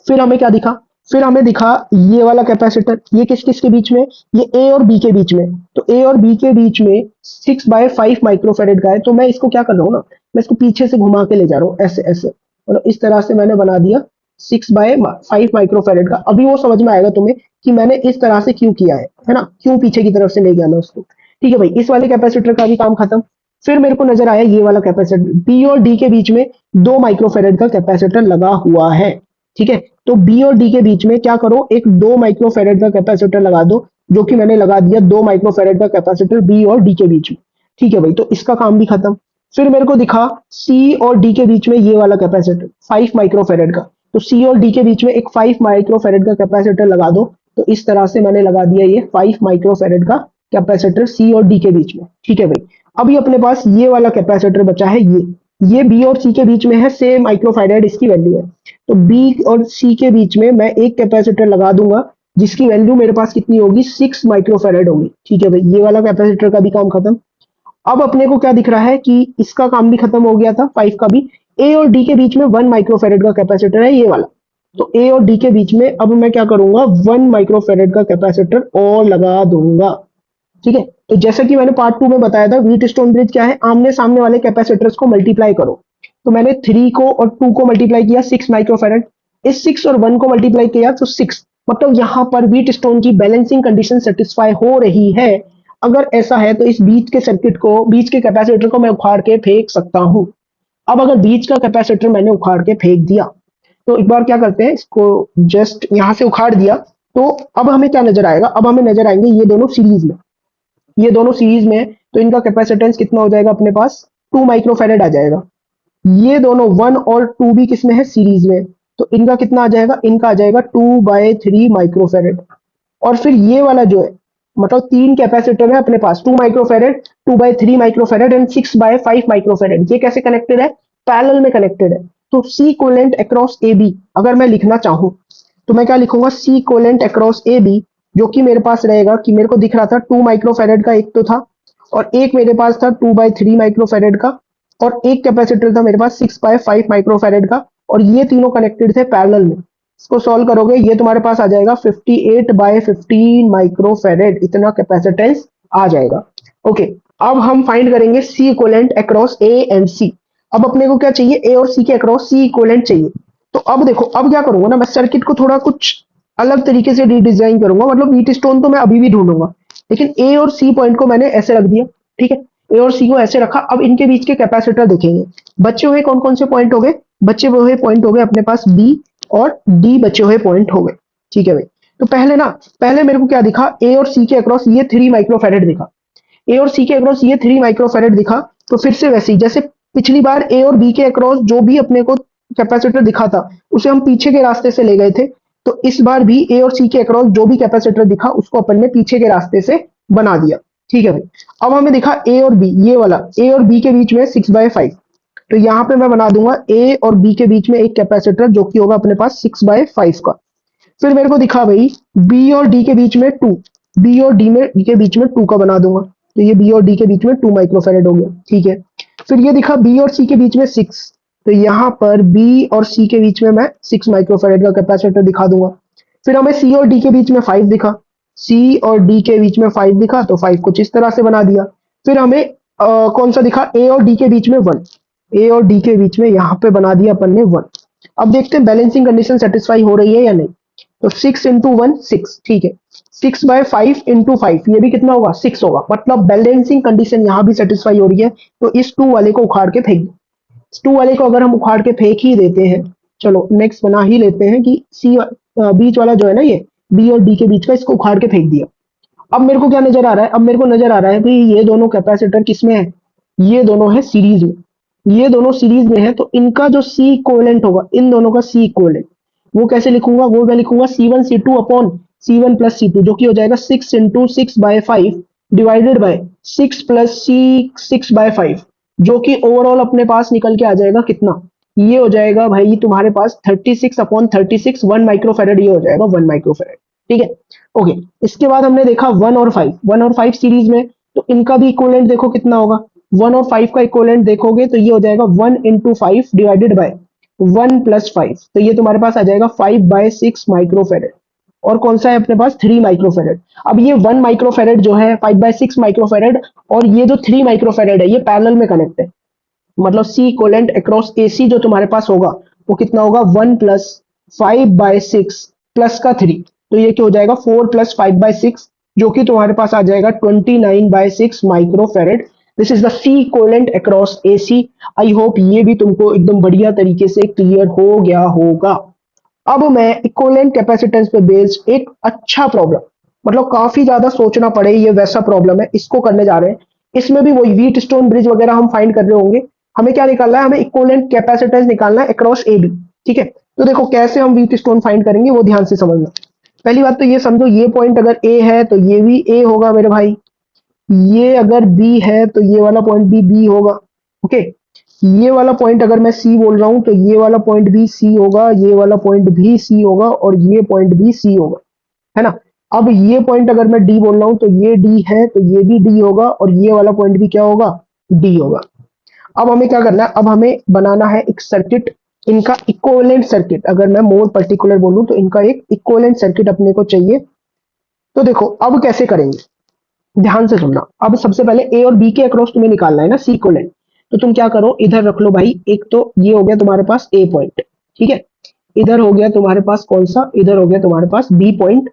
फिर हमें क्या दिखा, फिर हमें दिखा ये वाला कैपेसिटर, ये किस किस के बीच में, ये ए और बी के बीच में। तो ए और बी के बीच में 6/5 माइक्रोफेरेड का है, तो मैं इसको क्या कर रहा हूँ ना, मैं इसको पीछे से घुमा के ले जा रहा हूँ, ऐसे ऐसे, और इस तरह से मैंने बना दिया 6/5 माइक्रोफेरेड का। अभी वो समझ में आएगा तुम्हें कि मैंने इस तरह से क्यों किया है ना, क्यों पीछे की तरफ से ले गया मैं उसको। ठीक है भाई, इस वाले कैपेसिटर का भी काम खत्म। फिर मेरे को नजर आया ये वाला कैपेसिटर, बी और डी के बीच में 2 माइक्रोफेरेड का कैपेसिटर लगा हुआ है। ठीक है, तो बी और डी के बीच में क्या करो, एक 2 माइक्रोफेरेड का कैपेसिटर लगा दो, जो कि मैंने लगा दिया 2 माइक्रोफेरेड का कैपेसिटर बी और डी के बीच में। ठीक है भाई, तो इसका काम भी खत्म। फिर मेरे को दिखा सी और डी के बीच में ये वाला कैपेसिटर 5 माइक्रोफेरेड का, तो सी और डी के बीच में एक 5 माइक्रोफेरेड का कैपेसिटर लगा दो। तो इस तरह से मैंने लगा दिया ये 5 माइक्रोफेरेड का कैपेसिटर सी और डी के बीच में। ठीक है भाई, अभी अपने पास ये वाला कैपेसिटर बचा है, ये बी और सी के बीच में है, सेम माइक्रोफेरेड इसकी वैल्यू है। तो बी और सी के बीच में मैं एक कैपेसिटर लगा दूंगा जिसकी वैल्यू मेरे पास कितनी होगी, 6 माइक्रोफेरेड होगी। ठीक है भाई, ये वाला कैपेसिटर का भी काम खत्म। अब अपने को क्या दिख रहा है कि इसका काम भी खत्म हो गया था, 5 का भी। ए और डी के बीच में 1 माइक्रोफेरेड का कैपेसिटर है ये वाला। तो ए और डी के बीच में अब मैं क्या करूंगा, 1 माइक्रोफेरेड का कैपेसिटर और लगा दूंगा। ठीक है, तो जैसा कि मैंने पार्ट 2 में बताया था, व्हीट स्टोन ब्रिज क्या है, आमने सामने वाले कैपेसिटर्स को मल्टीप्लाई करो। तो मैंने 3 को और 2 को मल्टीप्लाई किया 6 माइक्रोफेरेड, इस 6 और 1 को मल्टीप्लाई किया तो 6। मतलब यहां पर व्हीट स्टोन की बैलेंसिंग कंडीशन सेटिस्फाई हो रही है। अगर ऐसा है तो इस बीच के सर्किट को, बीच के कैपेसिटर को मैं उखाड़ के फेंक सकता हूं। अब अगर बीच का कैपेसिटर मैंने उखाड़ के फेंक दिया, तो एक बार क्या करते हैं, इसको जस्ट यहां से उखाड़ दिया, तो अब हमें क्या नजर आएगा, अब हमें नजर आएंगे ये दोनों सीरीज में, ये दोनों सीरीज में। तो इनका कैपेसिटेंस कितना हो जाएगा अपने पास, 2 माइक्रोफेरेड आ जाएगा। ये दोनों 1 और 2 भी किसमें है, सीरीज में। तो इनका कितना आ जाएगा, इनका आ जाएगा 2/3 माइक्रोफेरेड। और फिर ये वाला जो है, मतलब 3 कैपेसिटर है अपने पास, 2 माइक्रोफेरेड, 2/3 माइक्रोफेरेड एंड 6/5 माइक्रोफेरेड। ये कैसे कनेक्टेड है, पैरेलल में कनेक्टेड है। तो सी कोलेंट अक्रॉस ए बी अगर मैं लिखना चाहूं, तो मैं क्या लिखूंगा, सी कोलेंट अक्रॉस ए बी, जो कि मेरे पास रहेगा कि मेरे को दिख रहा था 2 माइक्रोफेरेड का एक तो था, और एक मेरे पास था 2/3 माइक्रोफेरेड का, और एक कैपेसिटर था मेरे पास 6/5 माइक्रोफेरेड का, और ये तीनों कनेक्टेड थे पैरेलल में। इसको सॉल्व करोगे ये तुम्हारे पास आ जाएगा 58/15 माइक्रोफेरेड, इतना कैपेसिटेंस आ जाएगा। ओके, अब हम फाइंड करेंगे C equivalent across A and C. अब अपने को क्या चाहिए, ए और सी के अक्रॉस सी इक्विवेलेंट चाहिए। तो अब देखो, अब क्या करूंगा ना, मैं सर्किट को थोड़ा कुछ अलग तरीके से रीडिजाइन करूंगा। मतलब व्हीट स्टोन तो मैं अभी भी ढूंढूंगा, लेकिन ए और सी पॉइंट को मैंने ऐसे रख दिया। ठीक है, ए और सी को ऐसे रखा। अब इनके बीच के कैपेसिटर देखेंगे, बचे हुए कौन कौन से पॉइंट हो गए, बचे हुए पॉइंट हो गए अपने पास बी और डी, बचे हुए पॉइंट हो गए। ठीक है भाई, तो पहले मेरे को क्या दिखा, ए और सी के अक्रॉस ये 3 माइक्रोफेरेड दिखा, ए और सी के अक्रॉस ये 3 माइक्रोफेरेड दिखा। तो फिर से वैसे ही जैसे पिछली बार ए और बी के अक्रॉस जो भी अपने को कैपेसिटर दिखा था, उसे हम पीछे के रास्ते से ले गए थे। तो इस बार भी ए और सी के अक्रॉस जो भी कैपेसिटर दिखा, उसको अपन ने पीछे के रास्ते से बना दिया। ठीक है भाई, अब हमें दिखा ए और बी, ये वाला ए और बी के बीच में 6/5। तो यहाँ पे मैं बना दूंगा ए और बी के बीच में एक कैपेसिटर जो कि होगा अपने पास 6/5 का। फिर मेरे को दिखा भाई बी और डी के बीच में 2, बी और डी के बीच में 2 का बना दूंगा। तो ये बी और डी के बीच में 2 माइक्रोफेरेड हो गया। ठीक है, फिर ये दिखा बी और सी के बीच में 6। तो यहाँ पर बी और सी के बीच में मैं 6 माइक्रोफेरेड का कैपेसिटर दिखा दूंगा। फिर हमें सी और डी के बीच में 5 दिखा, सी और डी के बीच में 5 दिखा, तो 5 कुछ इस तरह से बना दिया। फिर हमें कौन सा दिखा, ए और डी के बीच में 1, ए और डी के बीच में यहाँ पे बना दिया अपन ने 1। अब देखते हैं बैलेंसिंग कंडीशन सेटिस्फाई हो रही है या नहीं। तो 6 इंटू 1 6, ठीक है, 6/5 इंटू 5 ये भी कितना होगा, 6 होगा। मतलब बैलेंसिंग कंडीशन यहाँ भी सेटिस्फाई हो रही है। तो इस 2 वाले को उखाड़ के फेंक दो। इस 2 वाले को अगर हम उखाड़ के फेंक ही देते हैं, चलो नेक्स्ट बना ही लेते हैं कि सी बीच वाला जो है ना, ये बी और डी के बीच का, इसको उखाड़ के फेंक दिया। अब मेरे को क्या नजर आ रहा है, अब मेरे को नजर आ रहा है कि ये दोनों कैपेसिटर किसमें है, ये दोनों है सीरीज में, ये दोनों सीरीज में है। तो इनका जो सी इक्विवेलेंट होगा, इन दोनों का सी इक्विवेलेंट, वो कैसे लिखूंगा, वो मैं लिखूंगा C1 C2 upon C1 plus C2, जो कि हो जाएगा 6 इंटू 6/5 डिवाइडेड बाय 6 प्लस सी 6/5, जो कि ओवरऑल अपने पास निकल के आ जाएगा कितना, ये हो जाएगा भाई तुम्हारे पास 36/36 1 माइक्रोफेरेड, ये हो जाएगा 1 माइक्रोफेरेड। ठीक है, ओके। इसके बाद हमने देखा 1 और 5 सीरीज में, तो इनका भी इक्विवेलेंट देखो कितना होगा, 1 और 5 का इक्विवेलेंट देखोगे तो ये हो जाएगा 1 इंटू 5 डिवाइडेड बाय 1 प्लस 5, तो ये तुम्हारे पास आ जाएगा 5/6 माइक्रोफेरेड। और कौन सा है अपने पास, 3 माइक्रोफेरेड। अब ये 1 माइक्रोफेरेड जो है 5/6 माइक्रोफेरेड, और ये जो 3 माइक्रोफेरेड है, ये पैरेलल में कनेक्ट है। मतलब सी इक्विवेलेंट अक्रॉस ए सी जो तुम्हारे पास होगा, वो कितना होगा, 1 प्लस 5/6 प्लस का 3, तो ये क्या हो जाएगा 4 प्लस 5/6, जो कि तुम्हारे पास आ जाएगा 29/6 microfarad. This is the C equivalent across A C. I hope ये भी तुमको एकदम बढ़िया तरीके से क्लियर हो गया होगा। अब मैं इक्विवेलेंट कैपेसिटेंस पे बेस्ड एक अच्छा प्रॉब्लम, मतलब काफी ज्यादा सोचना पड़े, ये वैसा प्रॉब्लम है, इसको करने जा रहे हैं। इसमें भी वही व्हीट स्टोन ब्रिज वगैरह हम फाइंड कर रहे होंगे। हमें क्या निकालना है, हमें इक्विवेलेंट कैपेसिटेंस निकालना है अक्रॉस ए बी। ठीक है, तो देखो कैसे हम व्हीट स्टोन फाइंड करेंगे वो ध्यान से समझना। पहली बात तो ये समझो, ये पॉइंट अगर ए है तो ये भी ए होगा मेरे भाई, ये अगर बी है तो ये वाला पॉइंट भी बी होगा। ओके, ये वाला पॉइंट अगर मैं सी बोल रहा हूं तो ये वाला पॉइंट भी सी होगा, ये वाला पॉइंट भी सी होगा और ये पॉइंट भी सी होगा, है ना। अब ये पॉइंट अगर मैं डी बोल रहा हूं तो ये डी है तो ये भी डी होगा और ये वाला पॉइंट भी क्या होगा, डी होगा। अब हमें क्या करना है, अब हमें बनाना है एक सर्किट, इनका इक्विवेलेंट सर्किट। अगर मैं मोर पर्टिकुलर बोलूं तो इनका एक इक्विवेलेंट सर्किट अपने को चाहिए। तो देखो अब कैसे करेंगे, ध्यान से सुनना। अब सबसे पहले ए और बी के अक्रॉस तुम्हें निकालना है ना सी इक्विवेलेंट। तो तुम क्या करो, इधर रख लो भाई, एक तो ये हो गया तुम्हारे पास ए पॉइंट, ठीक है। इधर हो गया तुम्हारे पास कौन सा, इधर हो गया तुम्हारे पास बी पॉइंट।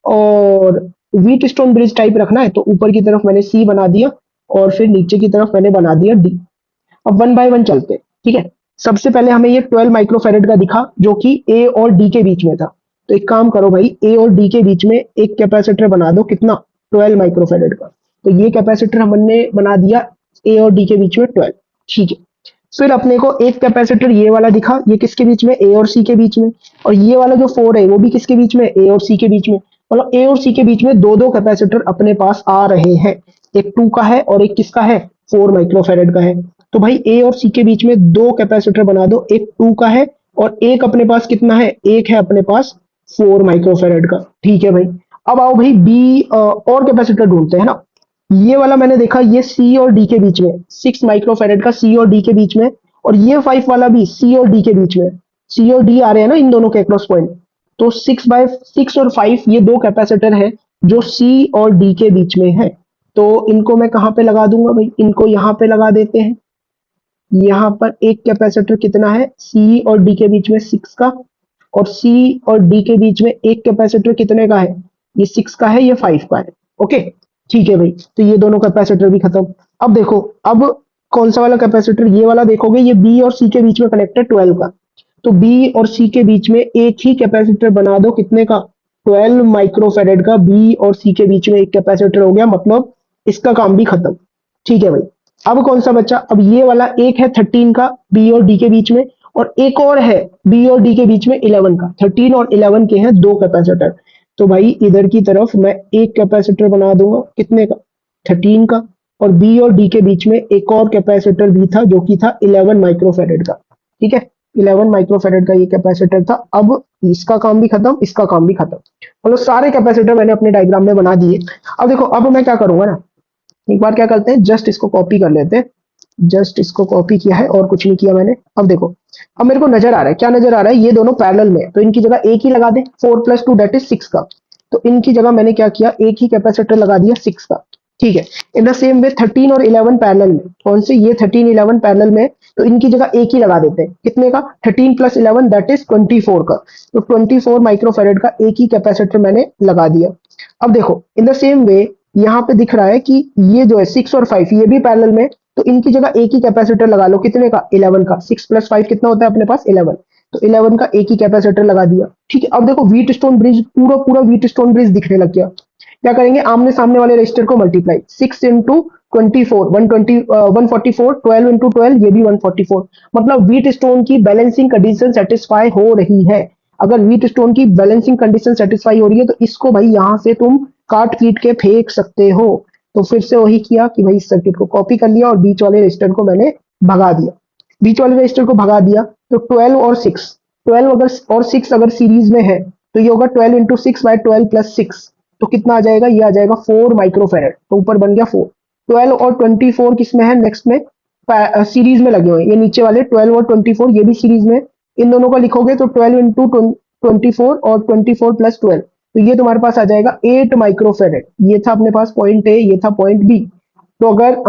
और व्हीट स्टोन ब्रिज टाइप रखना है तो ऊपर की तरफ मैंने सी बना दिया और फिर नीचे की तरफ मैंने बना दिया डी। अब वन बाय वन चलते हैं, ठीक है। सबसे पहले हमें ये 12 माइक्रोफेरेड का दिखा जो कि ए और डी के बीच में था। तो एक काम करो भाई, ए और डी के बीच में एक कैपेसिटर बना दो, कितना, 12 माइक्रोफेरेड का। तो ये कैपेसिटर हमने बना दिया ए और डी के बीच में 12, ठीक है। फिर अपने को एक कैपेसिटर ये वाला दिखा, ये किसके बीच में, ए और सी के बीच में। और ये वाला जो 4 है वो भी किसके बीच में, ए और सी के बीच में। मतलब ए और सी के बीच में दो दो कैपेसिटर अपने पास आ रहे हैं, एक 2 का है और एक किसका है, 4 माइक्रोफेरेड का है। तो भाई ए और सी के बीच में दो कैपेसिटर बना दो, एक 2 का है और एक अपने पास कितना है, एक है अपने पास 4 माइक्रोफेरेड का, ठीक है भाई। अब आओ भाई बी और कैपेसिटर ढूंढते हैं ना। ये वाला मैंने देखा, ये सी और डी के बीच में 6 माइक्रोफेरेड का, सी और डी के बीच में। और ये 5 वाला भी सी और डी के बीच में, सी और डी आ रहे हैं ना इन दोनों के क्रॉस पॉइंट। तो 6/6 और 5 ये दो कैपेसिटर हैं जो सी और डी के बीच में है। तो इनको मैं कहाँ पे लगा दूंगा भाई, इनको यहाँ पे लगा देते हैं। यहाँ पर एक कैपेसिटर कितना है, सी और डी के बीच में 6 का, और सी और डी के बीच में एक कैपेसिटर कितने का है, ये 6 का है, ये 5 का है। ओके, ठीक है भाई, तो ये दोनों कैपेसिटर भी खत्म। अब देखो, अब कौन सा वाला कैपेसिटर, ये वाला देखोगे, ये बी और सी के बीच में कनेक्टेड 12 का। तो बी और सी के बीच में एक ही कैपेसिटर बना दो, कितने का, 12 माइक्रोफेरेड का। बी और सी के बीच में एक कैपेसिटर हो गया, मतलब इसका काम भी खत्म, ठीक है भाई। अब कौन सा बचा, अब ये वाला एक है 13 का बी और डी के बीच में, और एक और है बी और डी के बीच में 11 का। 13 और 11 के हैं दो कैपेसिटर। तो भाई इधर की तरफ मैं एक कैपेसिटर बना दूंगा, कितने का, 13 का। और बी और डी के बीच में एक और कैपेसिटर भी था जो कि था 11 माइक्रोफेरेड का, ठीक है। 11 माइक्रोफेरेड का ये कैपेसिटर था। अब इसका काम भी खत्म, इसका काम भी खत्म, मतलब सारे कैपेसिटर मैंने अपने डायग्राम में बना दिए। अब देखो, अब मैं क्या करूंगा ना, एक बार क्या करते हैं, जस्ट इसको कॉपी कर लेते हैं। जस्ट इसको कॉपी किया है और कुछ नहीं किया मैंने। अब देखो, अब मेरे को नजर आ रहा है, क्या नजर आ रहा है, ये दोनों पैरेलल में, तो इनकी जगह एक ही लगा दे, 4 + 2 दैट इज 6 का। तो इनकी जगह मैंने क्या किया, एक ही कैपेसिटर लगा दिया 6 का, ठीक है। इन द सेम वे 13 और 11 पैरेलल में, कौन से, ये 13 11 पैरेलल में, तो इनकी जगह एक ही लगा देते हैं, कितने का, 13 + 11 दैट इज 24 का। तो 24 माइक्रोफेरेड का एक ही कैपेसिटर मैंने लगा दिया। अब देखो, इन द सेम वे यहाँ पे दिख रहा है कि ये जो है 6 और 5 ये भी पैरेलल में, तो इनकी जगह एक ही कैपेसिटर लगा लो, कितने का, 11 का। 6 + 5 कितना होता है अपने पास, 11। तो 11 का एक ही कैपेसिटर लगा दिया, ठीक है। अब देखो व्हीट स्टोन ब्रिज, पूरा पूरा व्हीट स्टोन ब्रिज दिखने लग गया। क्या करेंगे, आमने सामने वाले रजिस्टर को मल्टीप्लाई, 6 × 24 144, 12 × 12 ये भी 144। मतलब व्हीट स्टोन की बैलेंसिंग कंडीशन सेटिस्फाई हो रही है। अगर व्हीट स्टोन की बैलेंसिंग कंडीशन सेटिस्फाई हो रही है तो इसको भाई यहाँ से तुम काट पीट के फेंक सकते हो। तो फिर से वही किया कि भाई इस सर्किट को कॉपी कर लिया और बीच वाले रजिस्टर को मैंने भगा दिया। बीच वाले रजिस्टर को भगा दिया तो 12 और 6, 12 अगर और 6 अगर सीरीज में है तो ये होगा 12 × 6/12 + 6। तो कितना आ जाएगा, ये आ जाएगा 4 माइक्रोफेरेड। तो ऊपर बन गया 4। 12 और 24 किस में है, नेक्स्ट में सीरीज में लगे हुए हैं, ये नीचे वाले 12 और 24 ये भी सीरीज में। इन दोनों को लिखोगे तो 12 × 24 और 24 + 12, तो ये तुम्हारे पास आ जाएगा 8 माइक्रोफेरेड। ये था अपने पास पॉइंट ए, ये था पॉइंट बी। तो अगर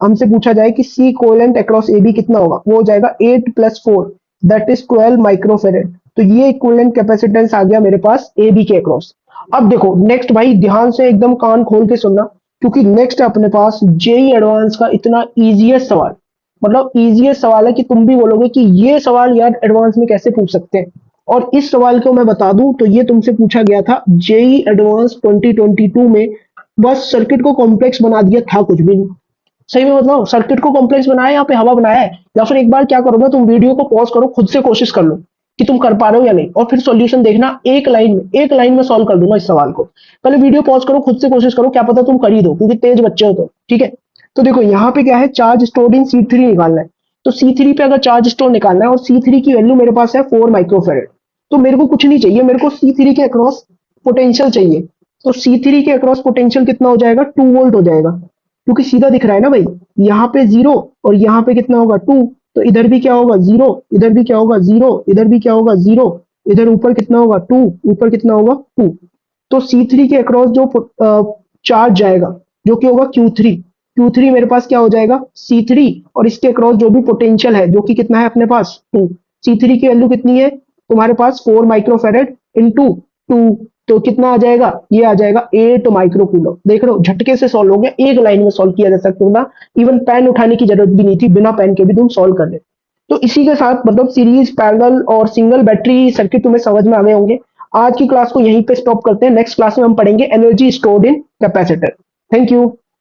हमसे पूछा जाए कि सी कोलेंट अक्रॉस ए बी कितना होगा, वो हो जाएगा 8 + 4 दैट इज 12 माइक्रोफेरेड। तो ये इक्विवेलेंट कैपेसिटेंस आ गया मेरे पास ए बी के अक्रॉस। अब देखो नेक्स्ट, भाई ध्यान से एकदम कान खोल के सुनना, क्योंकि नेक्स्ट है अपने पास जेई एडवांस का इतना इजीएस्ट सवाल। मतलब इजीएस्ट सवाल है कि तुम भी बोलोगे कि ये सवाल यार एडवांस में कैसे पूछ सकते हैं। और इस सवाल को मैं बता दूं तो ये तुमसे पूछा गया था जेई एडवांस 2022 में। बस सर्किट को कॉम्प्लेक्स बना दिया था, कुछ भी नहीं। सही में बताओ, सर्किट को कॉम्प्लेक्स बनाया या पे हवा बनाया है? या फिर एक बार क्या करो ना, तुम वीडियो को पॉज करो, खुद से कोशिश कर लो कि तुम कर पा रहे हो या नहीं, और फिर सॉल्यूशन देखना। एक लाइन में सॉल्व कर दूंगा इस सवाल को। पहले वीडियो पॉज करो, खुद से कोशिश करो, क्या पता तुम कर ही दो, क्योंकि तेज बच्चे हो तो। ठीक है, तो देखो यहाँ पे क्या है, चार्ज स्टोर्ड इन C3 निकालना है। तो C3 पे अगर चार्ज स्टोर निकालना है और C3 की वैल्यू मेरे पास है 4 माइक्रोफेरेड, तो मेरे को कुछ नहीं चाहिए, मेरे को C3 के अक्रॉस पोटेंशियल चाहिए। तो C3 के अक्रॉस पोटेंशियल कितना हो जाएगा, 2 वोल्ट हो जाएगा, क्योंकि सीधा दिख रहा है ना भाई। यहाँ पे 0 और यहाँ पे कितना होगा 2, तो इधर भी क्या होगा 0, इधर भी क्या होगा 0, इधर भी क्या होगा 0, इधर ऊपर कितना होगा 2, ऊपर कितना होगा 2। तो C3 के अक्रॉस जो चार्ज जाएगा, जो कि होगा Q3 मेरे पास क्या हो जाएगा C3, और इसके अक्रॉस जो भी पोटेंशियल है, जो कि कितना है अपने पास 2। C3 की वैल्यू कितनी है तुम्हारे पास, 4 माइक्रोफेरेड इंटू 2, तो कितना आ जाएगा, ये आ जाएगा 8 माइक्रो कूलम। देख रहे हो, झटके से सॉल्व हो गया, एक लाइन में सॉल्व किया जा सकता था। इवन पेन उठाने की जरूरत भी नहीं थी, बिना पेन के भी तुम सॉल्व कर ले। तो इसी के साथ मतलब सीरीज, पैरेलल और सिंगल बैटरी सर्किट तुम्हें समझ में आ गए होंगे। आज की क्लास को यहीं पे स्टॉप करते हैं, नेक्स्ट क्लास में हम पढ़ेंगे energy stored in capacitor. Thank you.